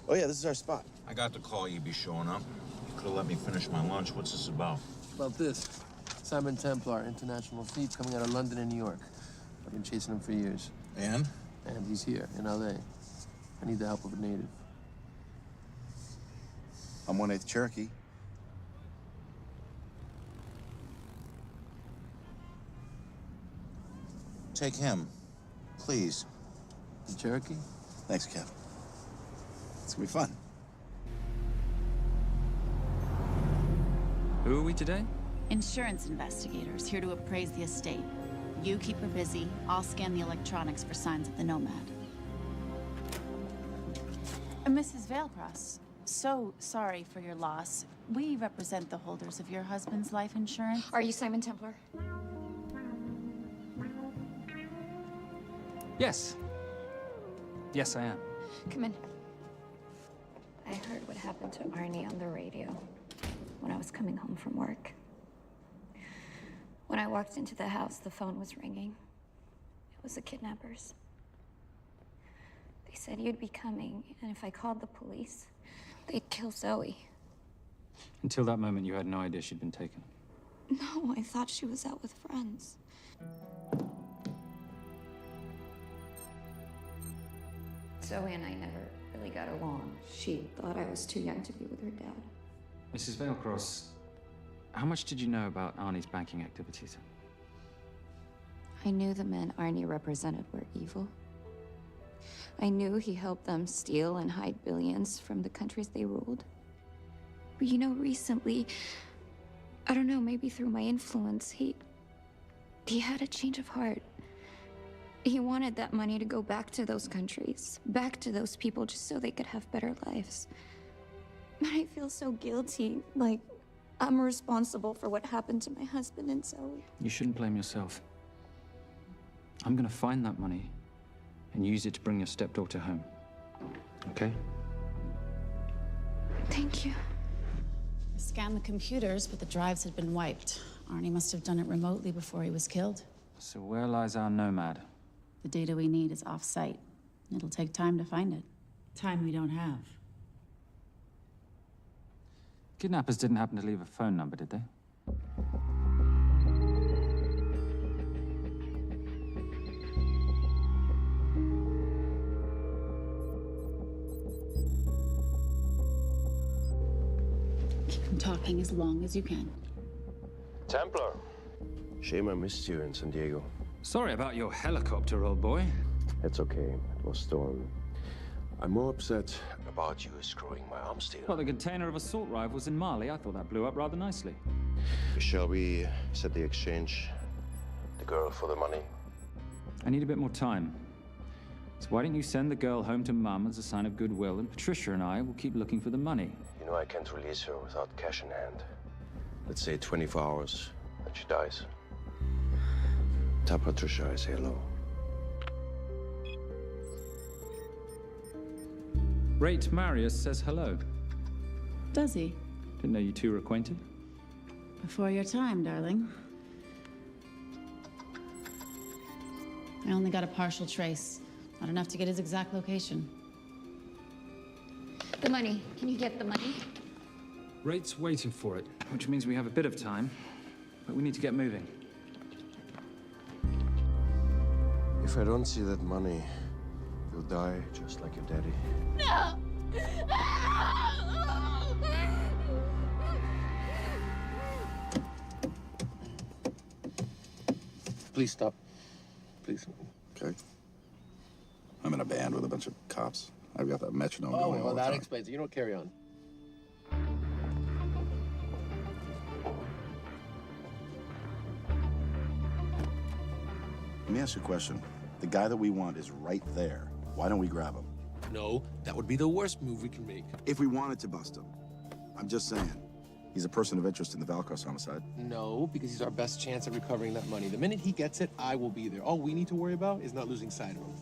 Oh, yeah, this is our spot. I got the call you'd be showing up. You could have let me finish my lunch. What's this about? About this. Simon Templar, international thief coming out of London and New York. I've been chasing him for years. And? And he's here, in L.A. I need the help of a native. I'm 1/8 Cherokee. Take him, please. The Cherokee? Thanks, Cap. It's gonna be fun. Who are we today? Insurance investigators here to appraise the estate. You keep her busy. I'll scan the electronics for signs of the Nomad. Mrs. Veilcross, so sorry for your loss. We represent the holders of your husband's life insurance. Are you Simon Templar? Yes. Yes, I am. Come in. I heard what happened to Arnie on the radio when I was coming home from work. When I walked into the house, the phone was ringing. It was the kidnappers. They said you'd be coming, and if I called the police, they'd kill Zoe. Until that moment, you had no idea she'd been taken. No, I thought she was out with friends. Zoe and I never really got along. She thought I was too young to be with her dad. Mrs. Veilcross, how much did you know about Arnie's banking activities? I knew the men Arnie represented were evil. I knew he helped them steal and hide billions from the countries they ruled. But you know, recently, I don't know, maybe through my influence, he had a change of heart. He wanted that money to go back to those countries, back to those people, just so they could have better lives. But I feel so guilty, like I'm responsible for what happened to my husband and Zoe. You shouldn't blame yourself. I'm gonna find that money and use it to bring your stepdaughter home. Okay? Thank you. I scanned the computers, but the drives had been wiped. Arnie must have done it remotely before he was killed. So where lies our nomad? The data we need is off-site. It'll take time to find it. Time we don't have. Kidnappers didn't happen to leave a phone number, did they? Keep them talking as long as you can. Templar. Shame I missed you in San Diego. Sorry about your helicopter, old boy. It's okay. It was stormy. I'm more upset about you screwing my arms deal. Well, the container of assault rifles in Mali, I thought that blew up rather nicely. Shall we set the exchange? The girl for the money? I need a bit more time. So why don't you send the girl home to Mum as a sign of goodwill, and Patricia and I will keep looking for the money. You know I can't release her without cash in hand. Let's say 24 hours, and she dies. Tell Patricia I say hello. Rate Marius says hello. Does he? Didn't know you two were acquainted. Before your time, darling. I only got a partial trace. Not enough to get his exact location. The money. Can you get the money? Rate's waiting for it, which means we have a bit of time, but we need to get moving. If I don't see that money, you'll die just like your daddy. No! Please stop. Please. Okay. I'm in a band with a bunch of cops. I've got that metronome Oh, going all well, the that time. explains it. You don't carry on. Let me ask you a question. The guy that we want is right there. Why don't we grab him? No, that would be the worst move we can make. If we wanted to bust him. I'm just saying. He's a person of interest in the Veilcross homicide. No, because he's our best chance at recovering that money. The minute he gets it, I will be there. All we need to worry about is not losing sight of him.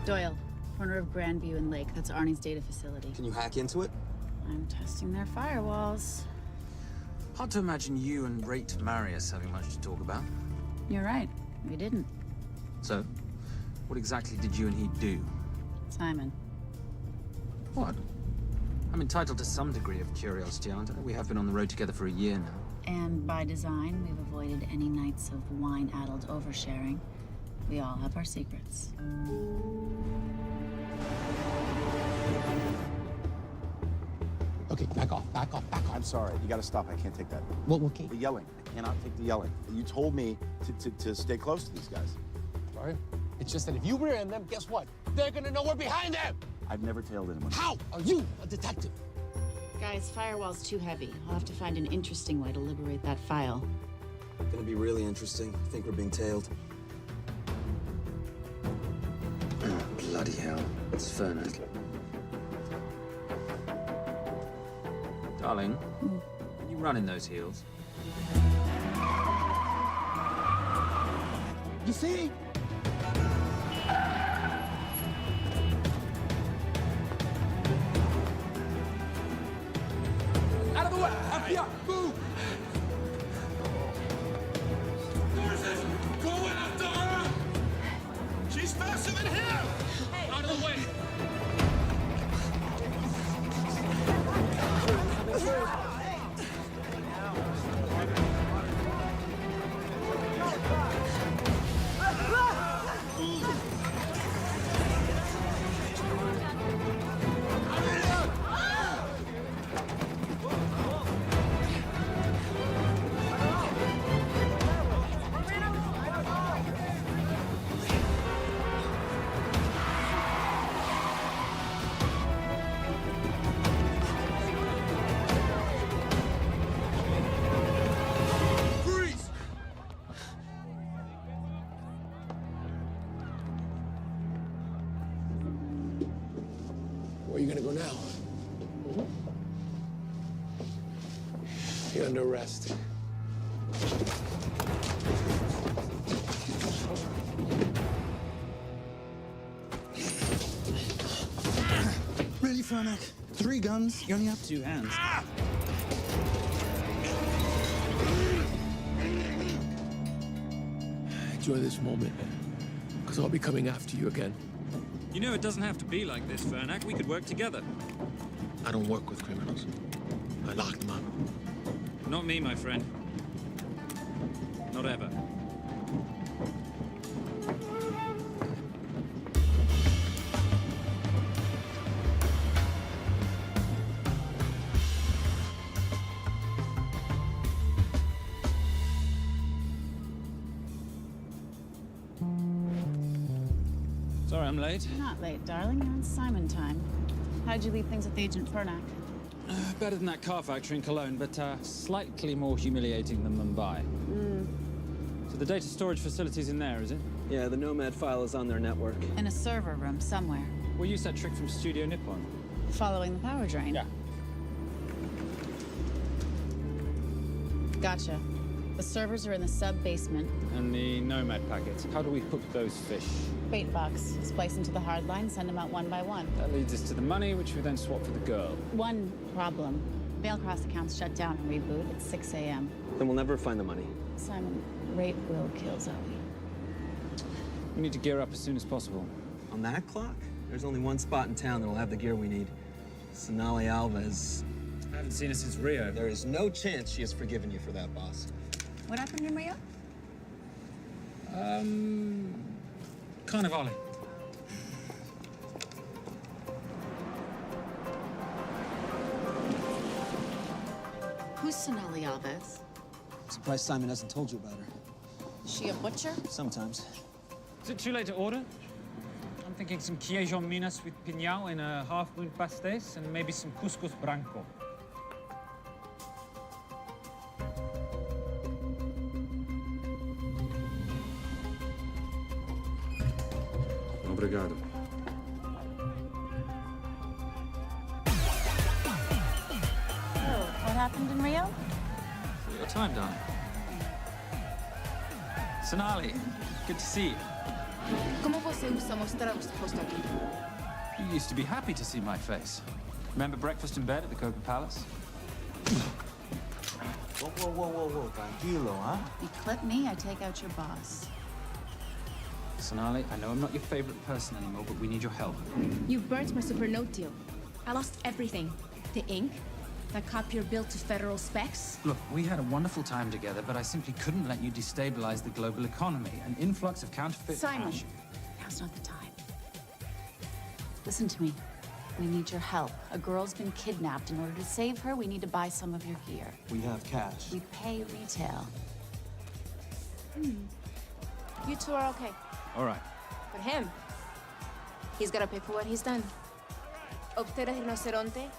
Doyle, corner of Grandview and Lake. That's Arnie's data facility. Can you hack into it? I'm testing their firewalls. Hard to imagine you and Rate Marius having much to talk about. You're right. We didn't. So, what exactly did you and he do? Simon. What? I'm entitled to some degree of curiosity, aren't I? We have been on the road together for a year now. And by design, we've avoided any nights of wine-addled oversharing. We all have our secrets. Okay, back off, back off, back off. I'm sorry. You gotta stop. I can't take that. Well, okay. The yelling. I cannot take the yelling. You told me to stay close to these guys. Sorry? It's just that if you rear end them, guess what? They're gonna know we're behind them! I've never tailed anyone. How are you a detective? Guys, firewall's too heavy. I'll have to find an interesting way to liberate that file. Gonna be really interesting. I think we're being tailed. Bloody Bloody hell, it's Fernet. Darling, can you run in those heels? You see? Out of the way! FBI, move! Go after her! She's faster than him! Out of the way! Where are you gonna go now? You're under arrest. Really, Fernac? 3 guns? You only have 2 hands. Enjoy this moment, because I'll be coming after you again. You know it doesn't have to be like this, Fernac. We could work together. I don't work with criminals. I lock them up. Not me, my friend. Not ever. Sorry I'm late. You're not late, darling. You're on Simon time. How'd you leave things with Agent Fernac? Better than that car factory in Cologne, but slightly more humiliating than Mumbai. So the data storage facility's in there, is it? Yeah, the Nomad file is on their network. In a server room somewhere. We'll use that trick from Studio Nippon. Following the power drain. Yeah. Gotcha. The servers are in the sub-basement. And the Nomad packets. How do we hook those fish? Bait box. Splice into the hard line, send them out one by one. That leads us to the money, which we then swap for the girl. One problem. Mailcross accounts shut down and reboot at 6 a.m. Then we'll never find the money. Simon, rape will kill Zoe. We need to gear up as soon as possible. On that clock, there's only one spot in town that'll have the gear we need. Sonali Alves. I haven't seen her since Rio. There is no chance she has forgiven you for that, boss. What happened in Rio? Carnivale. Who's Sonali Alves? Surprised Simon hasn't told you about her. Is she a butcher? Sometimes. Is it too late to order? I'm thinking some Queijo Minas with piñao in a half-moon pastéis and maybe some couscous branco. Obrigado. Oh, what happened in Rio? Your time, darling. Sonali, good to see you. ¿Cómo você usa mostrar o rosto aqui? You used to be happy to see my face. Remember breakfast in bed at the Coca Palace? Whoa, tranquilo, huh? You clip me, I take out your boss. Sonali, I know I'm not your favorite person anymore, but we need your help. You burnt my Supernote deal. I lost everything. The ink, that copier built to federal specs. Look, we had a wonderful time together, but I simply couldn't let you destabilize the global economy. An influx of counterfeit Simon, cash. now's not the time. Listen to me. We need your help. A girl's been kidnapped. In order to save her, we need to buy some of your gear. We have cash. We pay retail. You two are okay. All right. But him, he's gotta pay for what he's done. Obter el rinoceronte.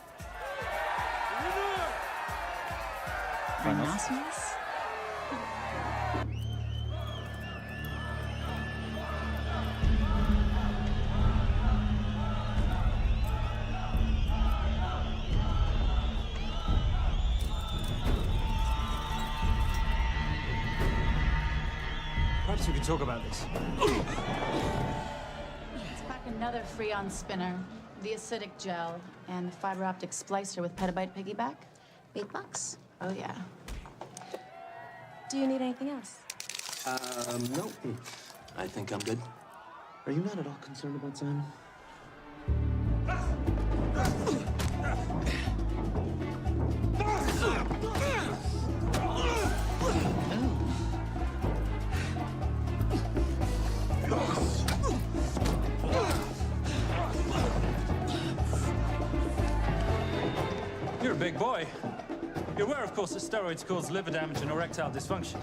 Rhinoceros? Perhaps we could talk about this. Let's pack another Freon spinner, the acidic gel, and the fiber optic splicer with petabyte piggyback. $8? Oh, yeah. Do you need anything else? No. I think I'm good. Are you not at all concerned about Simon? You're a big boy. You're aware, of course, that steroids cause liver damage and erectile dysfunction.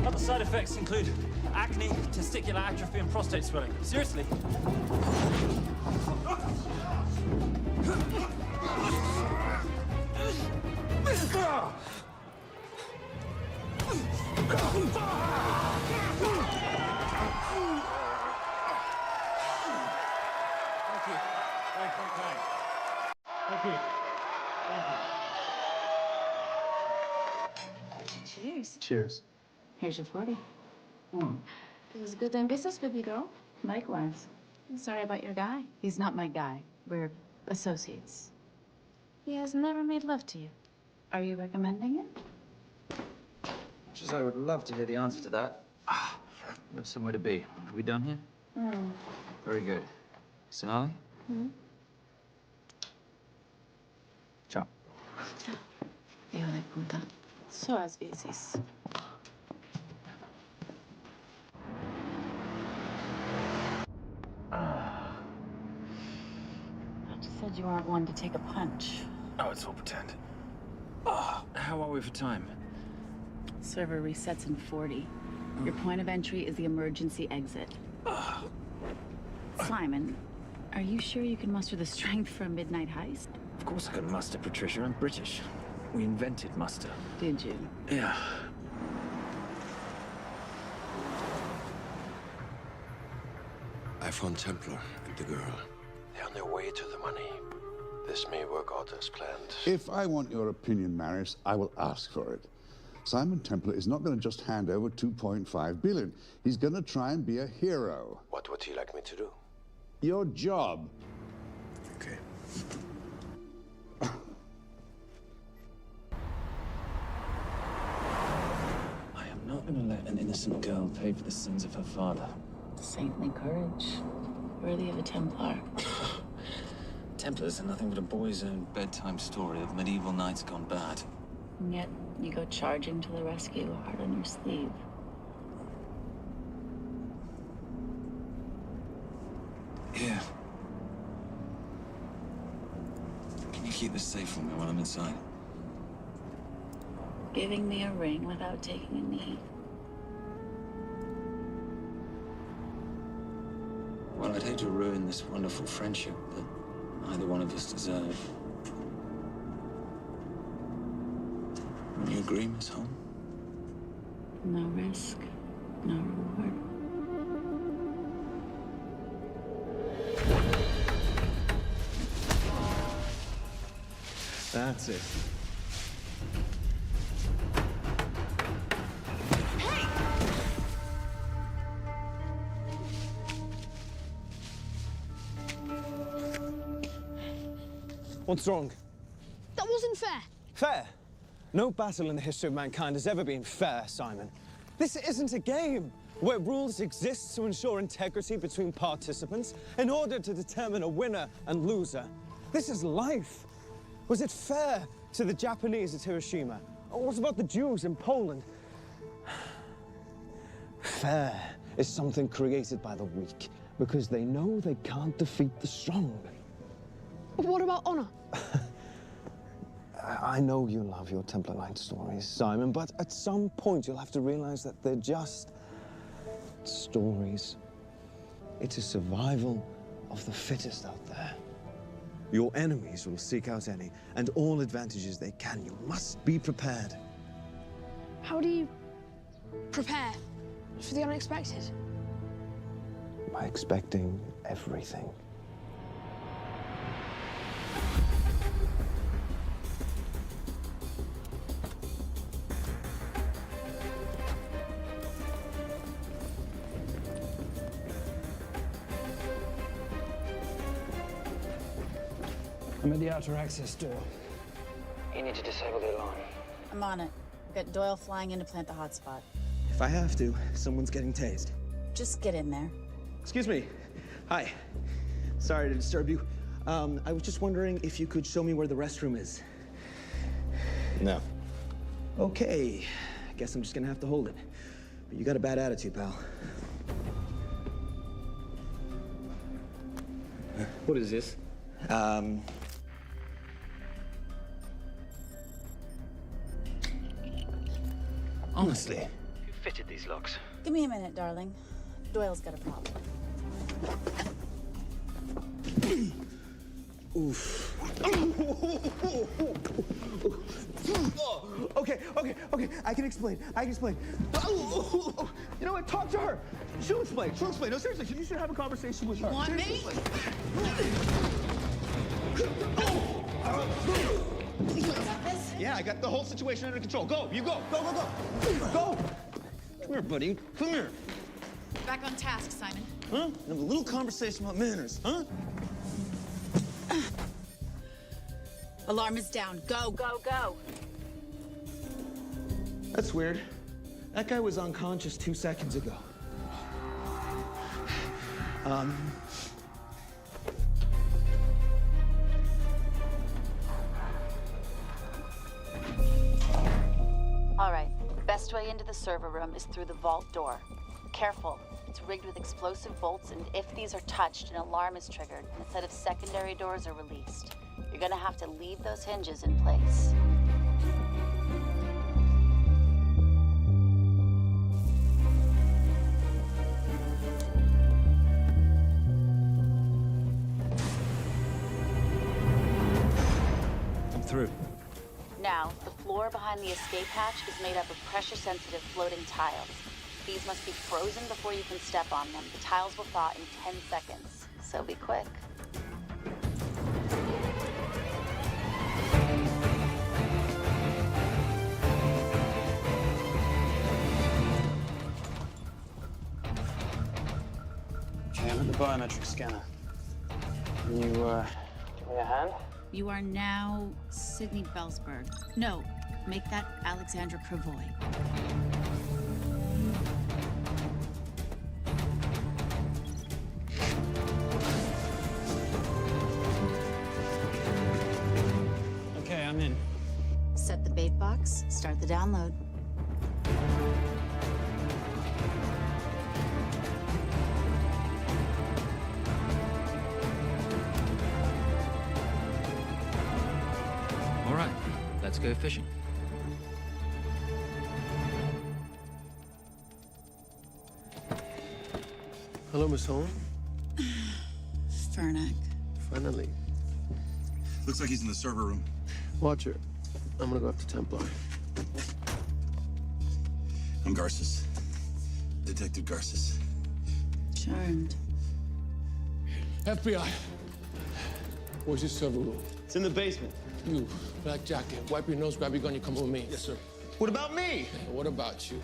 Other side effects include acne, testicular atrophy, and prostate swelling. Seriously. Cheers. Cheers. Here's your 40. It was good doing business, baby girl. Likewise. I'm sorry about your guy. He's not my guy. We're associates. He has never made love to you. Are you recommending it? Much as I would love to hear the answer to that. There's somewhere to be. Are we done here? Very good. Sonali? Ciao. Hijo de puta. So as veces. You said you weren't one to take a punch. Oh, it's all pretend. How are we for time? Server resets in 40. Your point of entry is the emergency exit. Simon, are you sure you can muster the strength for a midnight heist? Of course I can muster, Patricia. I'm British. We invented muster. Did you? Yeah. I found Templar and the girl. They're on their way to the money. This may work out as planned. If I want your opinion, Maris, I will ask for it. Simon Templar is not going to just hand over 2.5 billion. He's going to try and be a hero. What would he like me to do? Your job. Okay. I am not going to let an innocent girl pay for the sins of her father. Saintly courage. Worthy of a Templar. Templars are nothing but a boy's own bedtime story of medieval knights gone bad. And yet, you go charging to the rescue, heart on your sleeve. Here. Can you keep this safe for me while I'm inside? Giving me a ring without taking a knee. Well, I'd hate to ruin this wonderful friendship that neither one of us deserve. Would you agree, Miss Holmes? No risk, no reward. That's it. What's wrong? That wasn't fair. Fair? No battle in the history of mankind has ever been fair, Simon. This isn't a game where rules exist to ensure integrity between participants in order to determine a winner and loser. This is life. Was it fair to the Japanese at Hiroshima? Or what about the Jews in Poland? Fair is something created by the weak because they know they can't defeat the strong. But what about honor? I know you love your Templar Knight stories, Simon, but at some point you'll have to realize that they're just stories. It's a survival of the fittest out there. Your enemies will seek out any and all advantages they can. You must be prepared. How do you prepare for the unexpected? By expecting everything. I'm at the outer access door. You need to disable the alarm. I'm on it. We've got Doyle flying in to plant the hotspot. If I have to, someone's getting tased. Just get in there. Excuse me. Hi. Sorry to disturb you. I was just wondering if you could show me where the restroom is. No. Okay. I guess I'm just gonna have to hold it. But you got a bad attitude, pal. What is this? Honestly. Who fitted these locks? Give me a minute, darling. Doyle's got a problem. Oof. Okay. I can explain. You know what? Talk to her. She'll explain. No, seriously, you should have a conversation with her. You want me? You got this? Yeah, I got the whole situation under control. Go, you go. Go. Come here, buddy. Come here. Back on task, Simon. Huh? Have a little conversation about manners, huh? Alarm is down. Go. That's weird. That guy was unconscious 2 seconds ago. All right. Best way into the server room is through the vault door. Careful. It's rigged with explosive bolts, and if these are touched, an alarm is triggered, and a set of secondary doors are released. You're gonna have to leave those hinges in place. I'm through. Now, the floor behind the escape hatch is made up of pressure-sensitive floating tiles. These must be frozen before you can step on them. The tiles will thaw in 10 seconds, so be quick. Okay, I'm at the biometric scanner. Can you, give me a hand? You are now Sydney Bellsberg. No, make that Alexandra Cravoy. Okay, I'm in. Set the bait box, start the download. All right, let's go fishing. Hello, Miss Holmes. Fernack. Finally. Looks like he's in the server room. Watcher, I'm gonna go after Templar. I'm Garces. Detective Garces. Charmed. FBI. Where's your server room? It's in the basement. You, black jacket, wipe your nose, grab your gun, you come with me. Yes, sir. What about me? What about you?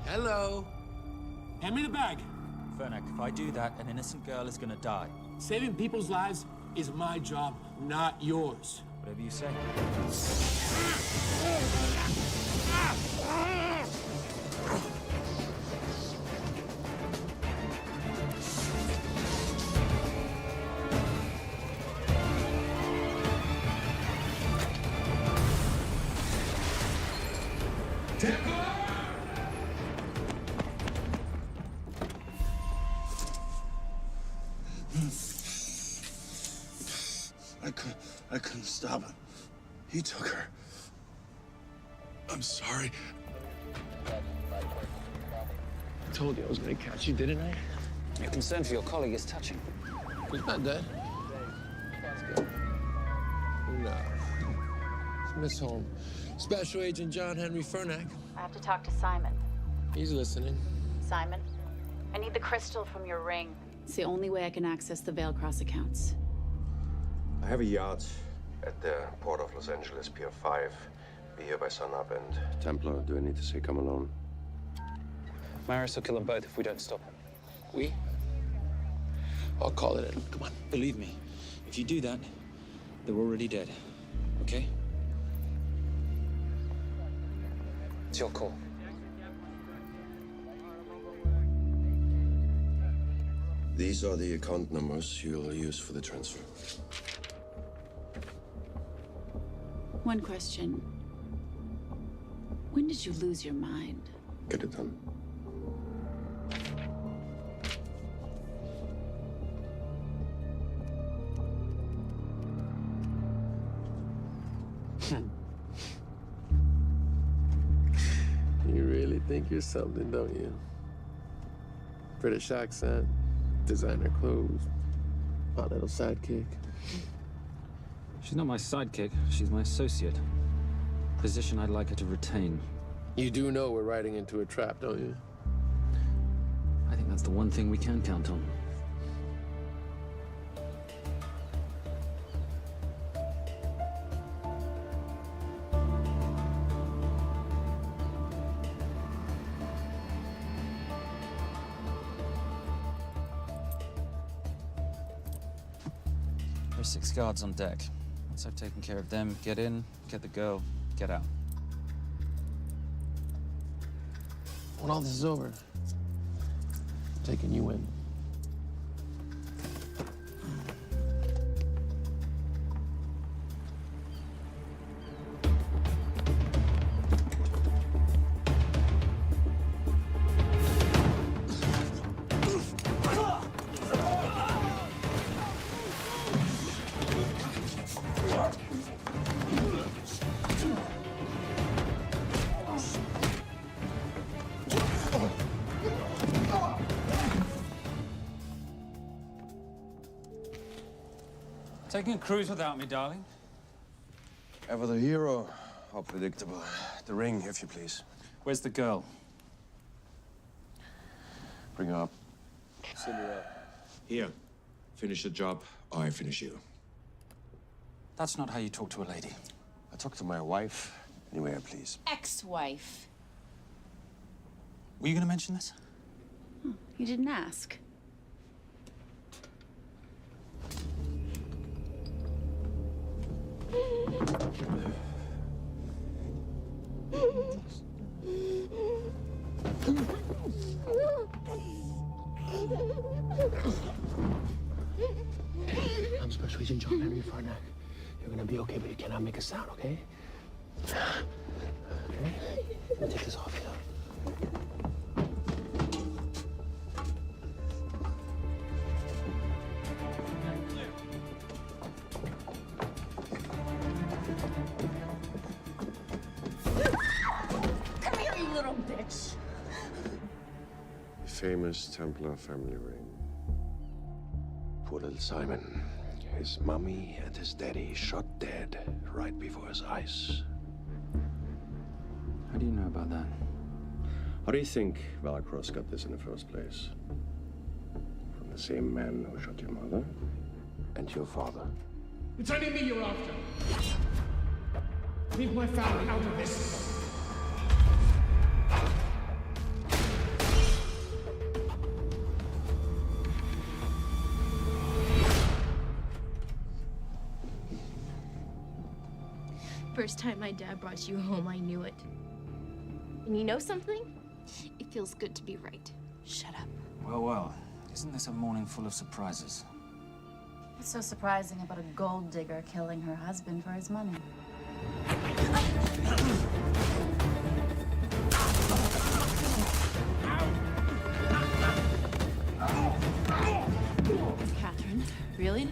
Hello. Hand me the bag. Fernack, if I do that, an innocent girl is gonna die. Saving people's lives is my job, not yours. Whatever you say. I couldn't stop him. He took her. I'm sorry. I told you I was gonna catch you, didn't I? Your concern for your colleague is touching. He's not dead. Let's go. No. It's Miss Holm. Special Agent John Henry Fernack. I have to talk to Simon. He's listening. Simon, I need the crystal from your ring. It's the only way I can access the Veilcross accounts. I have a yacht at the port of Los Angeles, Pier 5. Be here by sunup, and Templar, do I need to say come alone? Maris will kill them both if we don't stop him. We? I'll call it in. Come on. Believe me, if you do that, they're already dead. Okay? It's your call. These are the account numbers you'll use for the transfer. One question. When did you lose your mind? Get it done. You really think you're something, don't you? British accent, designer clothes, my little sidekick. She's not my sidekick. She's my associate. Position I'd like her to retain. You do know we're riding into a trap, don't you? I think that's the one thing we can count on. There's 6 guards on deck. Once I've taken care of them, get in, get the girl, get out. When all this is over, I'm taking you in. Taking a cruise without me, darling? Ever the hero? How predictable. The ring, if you please. Where's the girl? Bring her up. Send her up. Here. Finish the job, or I finish you. That's not how you talk to a lady. I talk to my wife anywhere, please. Ex-wife. Were you gonna mention this? You didn't ask. I'm Special Agent John Henry Fernack. You're gonna be okay, but you cannot make a sound, okay? Okay? Let me take this off you. Come here, you little bitch. The famous Templar family ring. Poor little Simon. His mummy and his daddy shot dead right before his eyes. How do you know about that? How do you think Veilcross got this in the first place? From the same man who shot your mother and your father. It's only me you're after. Leave my family out of this. First time my dad brought you home, I knew it. And you know something? It feels good to be right. Shut up. Well, well. Isn't this a morning full of surprises? What's so surprising about a gold digger killing her husband for his money? Catherine. Really?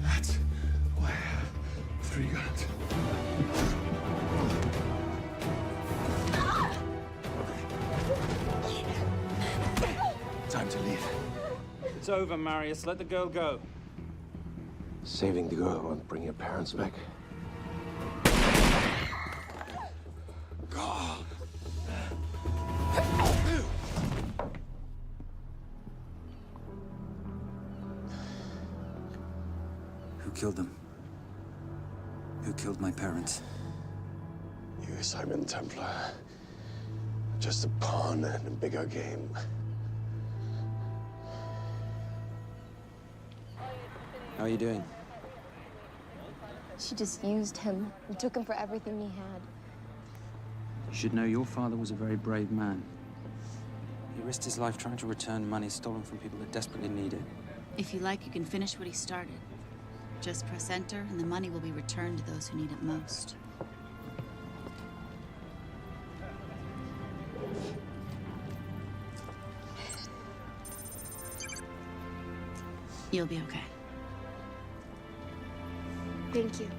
That's why I have 3 guns. Time to leave. It's over, Marius. Let the girl go. Saving the girl won't bring your parents back. God. Who killed them? Who killed my parents? You, Simon Templar. Just a pawn in a bigger game. How are you doing? She just used him and took him for everything he had. You should know your father was a very brave man. He risked his life trying to return money stolen from people that desperately need it. If you like, you can finish what he started. Just press enter, and the money will be returned to those who need it most. You'll be okay. Thank you.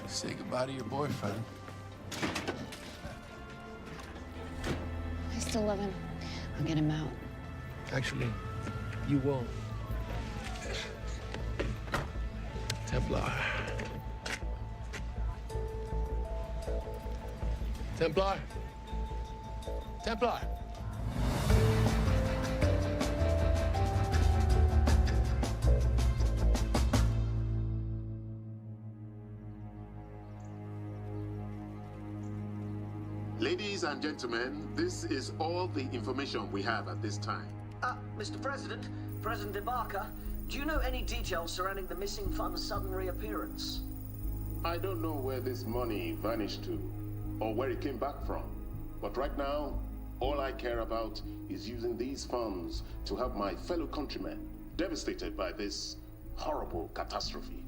Say goodbye to your boyfriend. I still love him. I'll get him out. Actually, you won't. Templar. Templar. Templar. Ladies and gentlemen, this is all the information we have at this time. Mr. President, President Ibaka, do you know any details surrounding the missing fund's sudden reappearance? I don't know where this money vanished to, or where it came back from. But right now, all I care about is using these funds to help my fellow countrymen devastated by this horrible catastrophe.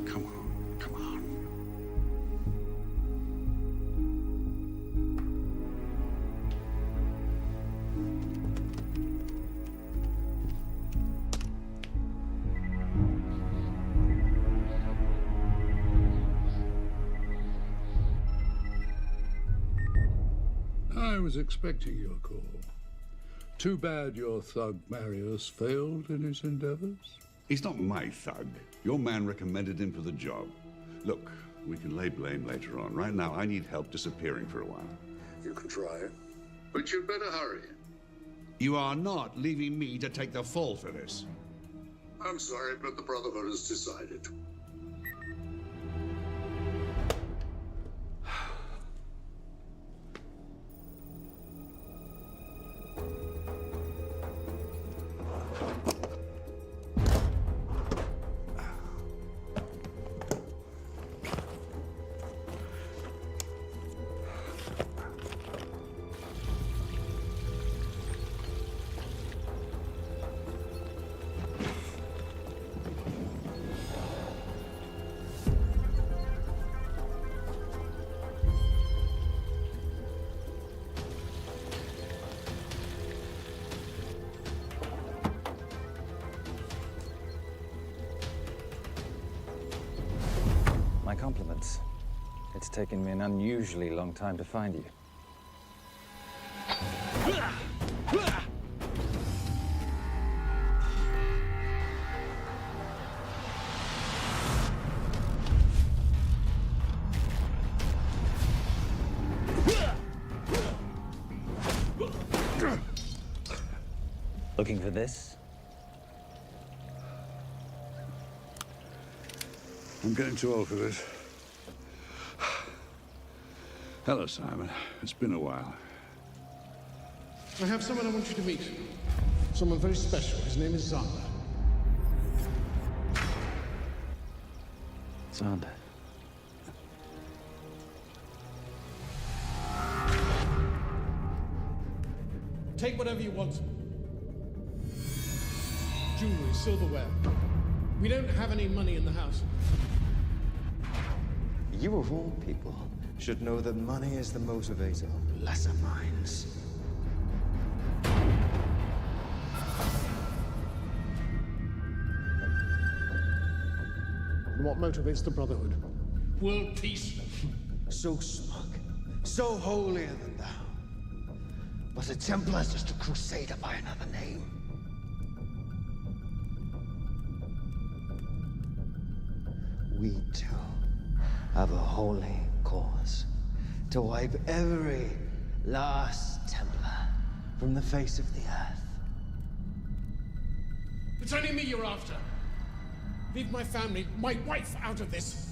Come on, come on. I was expecting your call. Too bad your thug Marius failed in his endeavors. He's not my thug. Your man recommended him for the job. Look, we can lay blame later on. Right now, I need help disappearing for a while. You can try it, but you'd better hurry. You are not leaving me to take the fall for this. I'm sorry, but the Brotherhood has decided. My compliments. It's taken me an unusually long time to find you. Looking for this? I'm getting too old for this. Hello, Simon. It's been a while. I have someone I want you to meet. Someone very special. His name is Xander. Xander. Take whatever you want. Jewelry, silverware. We don't have any money in the house. You of all people should know that money is the motivator of lesser minds. And what motivates the Brotherhood? World peace. So smug, so holier than thou. But a Templar's just a crusader by another name. We too have a holy cause to wipe every last Templar from the face of the earth. It's only me you're after. Leave my family, my wife, out of this.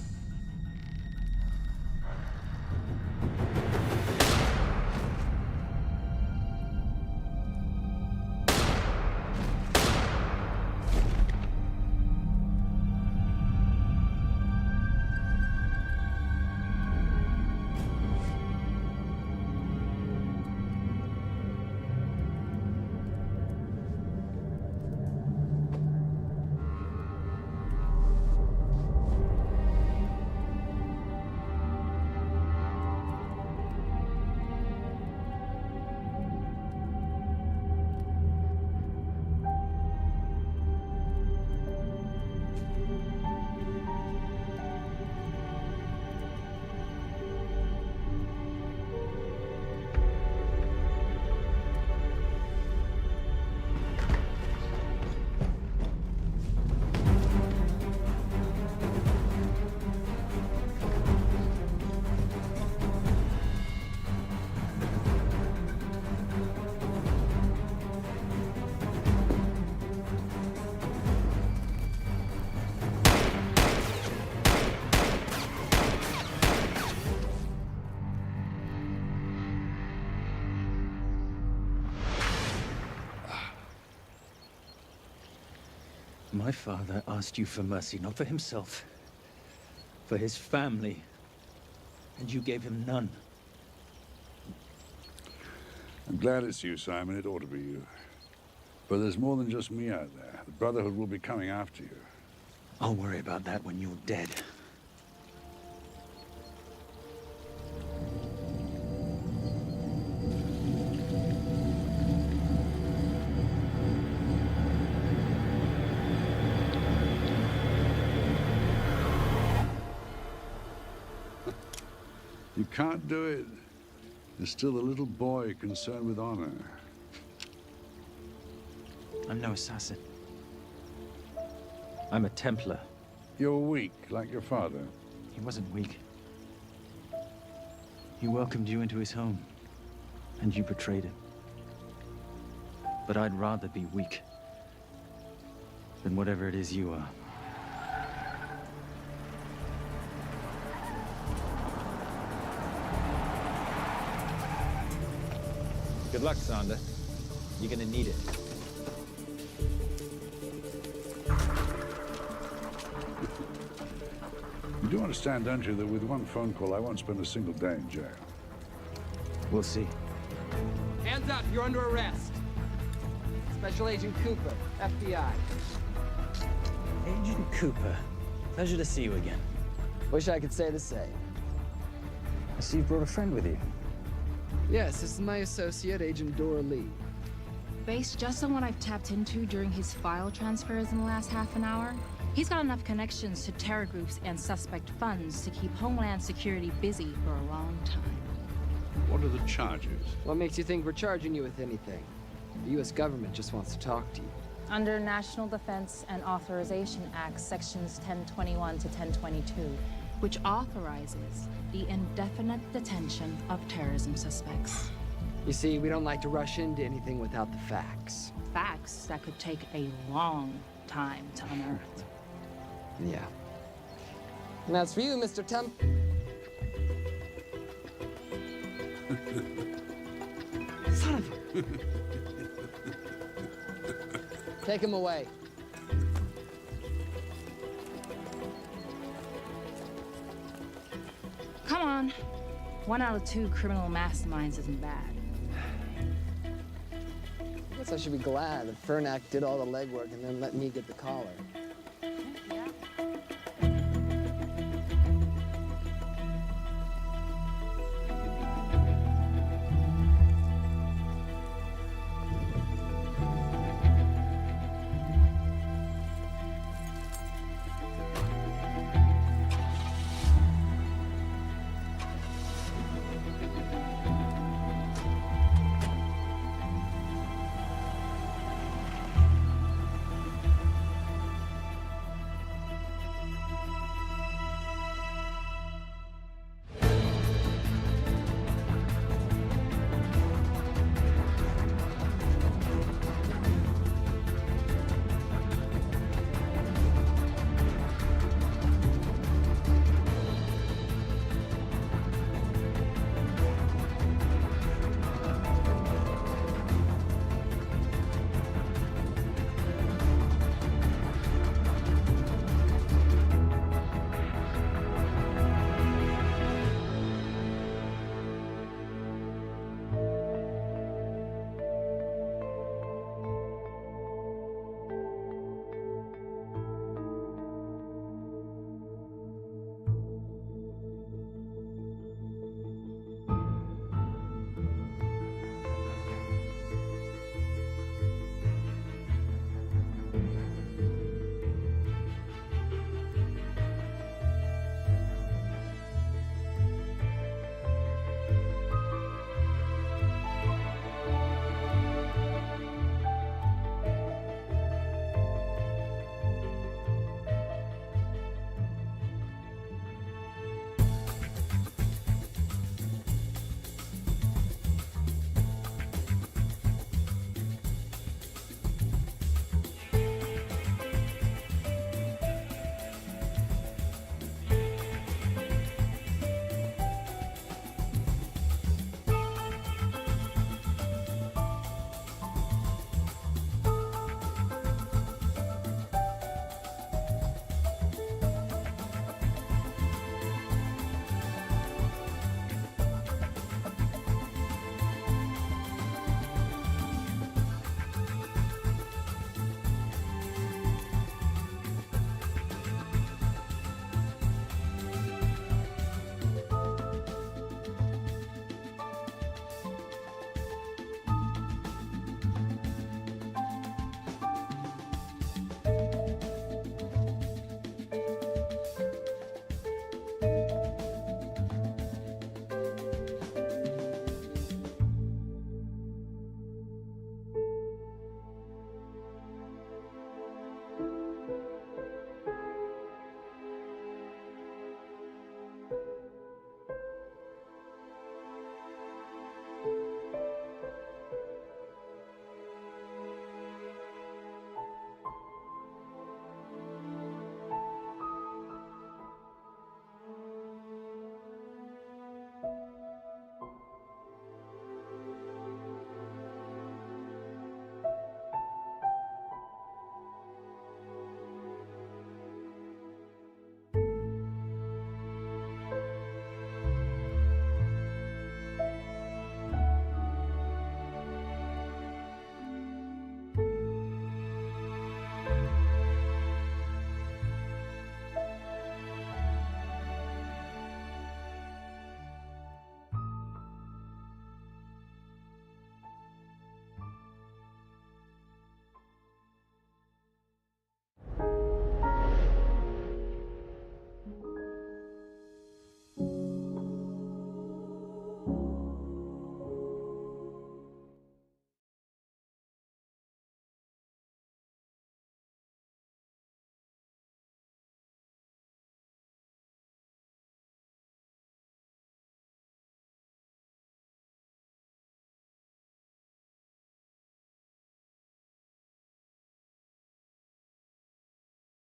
My father asked you for mercy, not for himself, for his family, and you gave him none. I'm glad it's you, Simon. It ought to be you. But there's more than just me out there. The Brotherhood will be coming after you. I'll worry about that when you're dead. You can't do it. There's still a little boy concerned with honor. I'm no assassin. I'm a Templar. You're weak, like your father. He wasn't weak. He welcomed you into his home, and you betrayed him. But I'd rather be weak than whatever it is you are. Good luck, Xander. You're gonna need it. You do understand, don't you, that with one phone call, I won't spend a single day in jail. We'll see. Hands up, you're under arrest. Special Agent Cooper, FBI. Agent Cooper, pleasure to see you again. Wish I could say the same. I see you brought a friend with you. Yes, this is my associate, Agent Dora Lee. Based just on what I've tapped into during his file transfers in the last half an hour, he's got enough connections to terror groups and suspect funds to keep Homeland Security busy for a long time. What are the charges? What makes you think we're charging you with anything? The U.S. government just wants to talk to you. Under National Defense and Authorization Act, Sections 1021 to 1022, which authorizes the indefinite detention of terrorism suspects. You see, we don't like to rush into anything without the facts. Facts that could take a long time to unearth. Yeah. And that's for you, Mr. Son of a... Take him away. Come on. 1 out of 2 criminal masterminds isn't bad. I guess I should be glad that Fernak did all the legwork and then let me get the collar.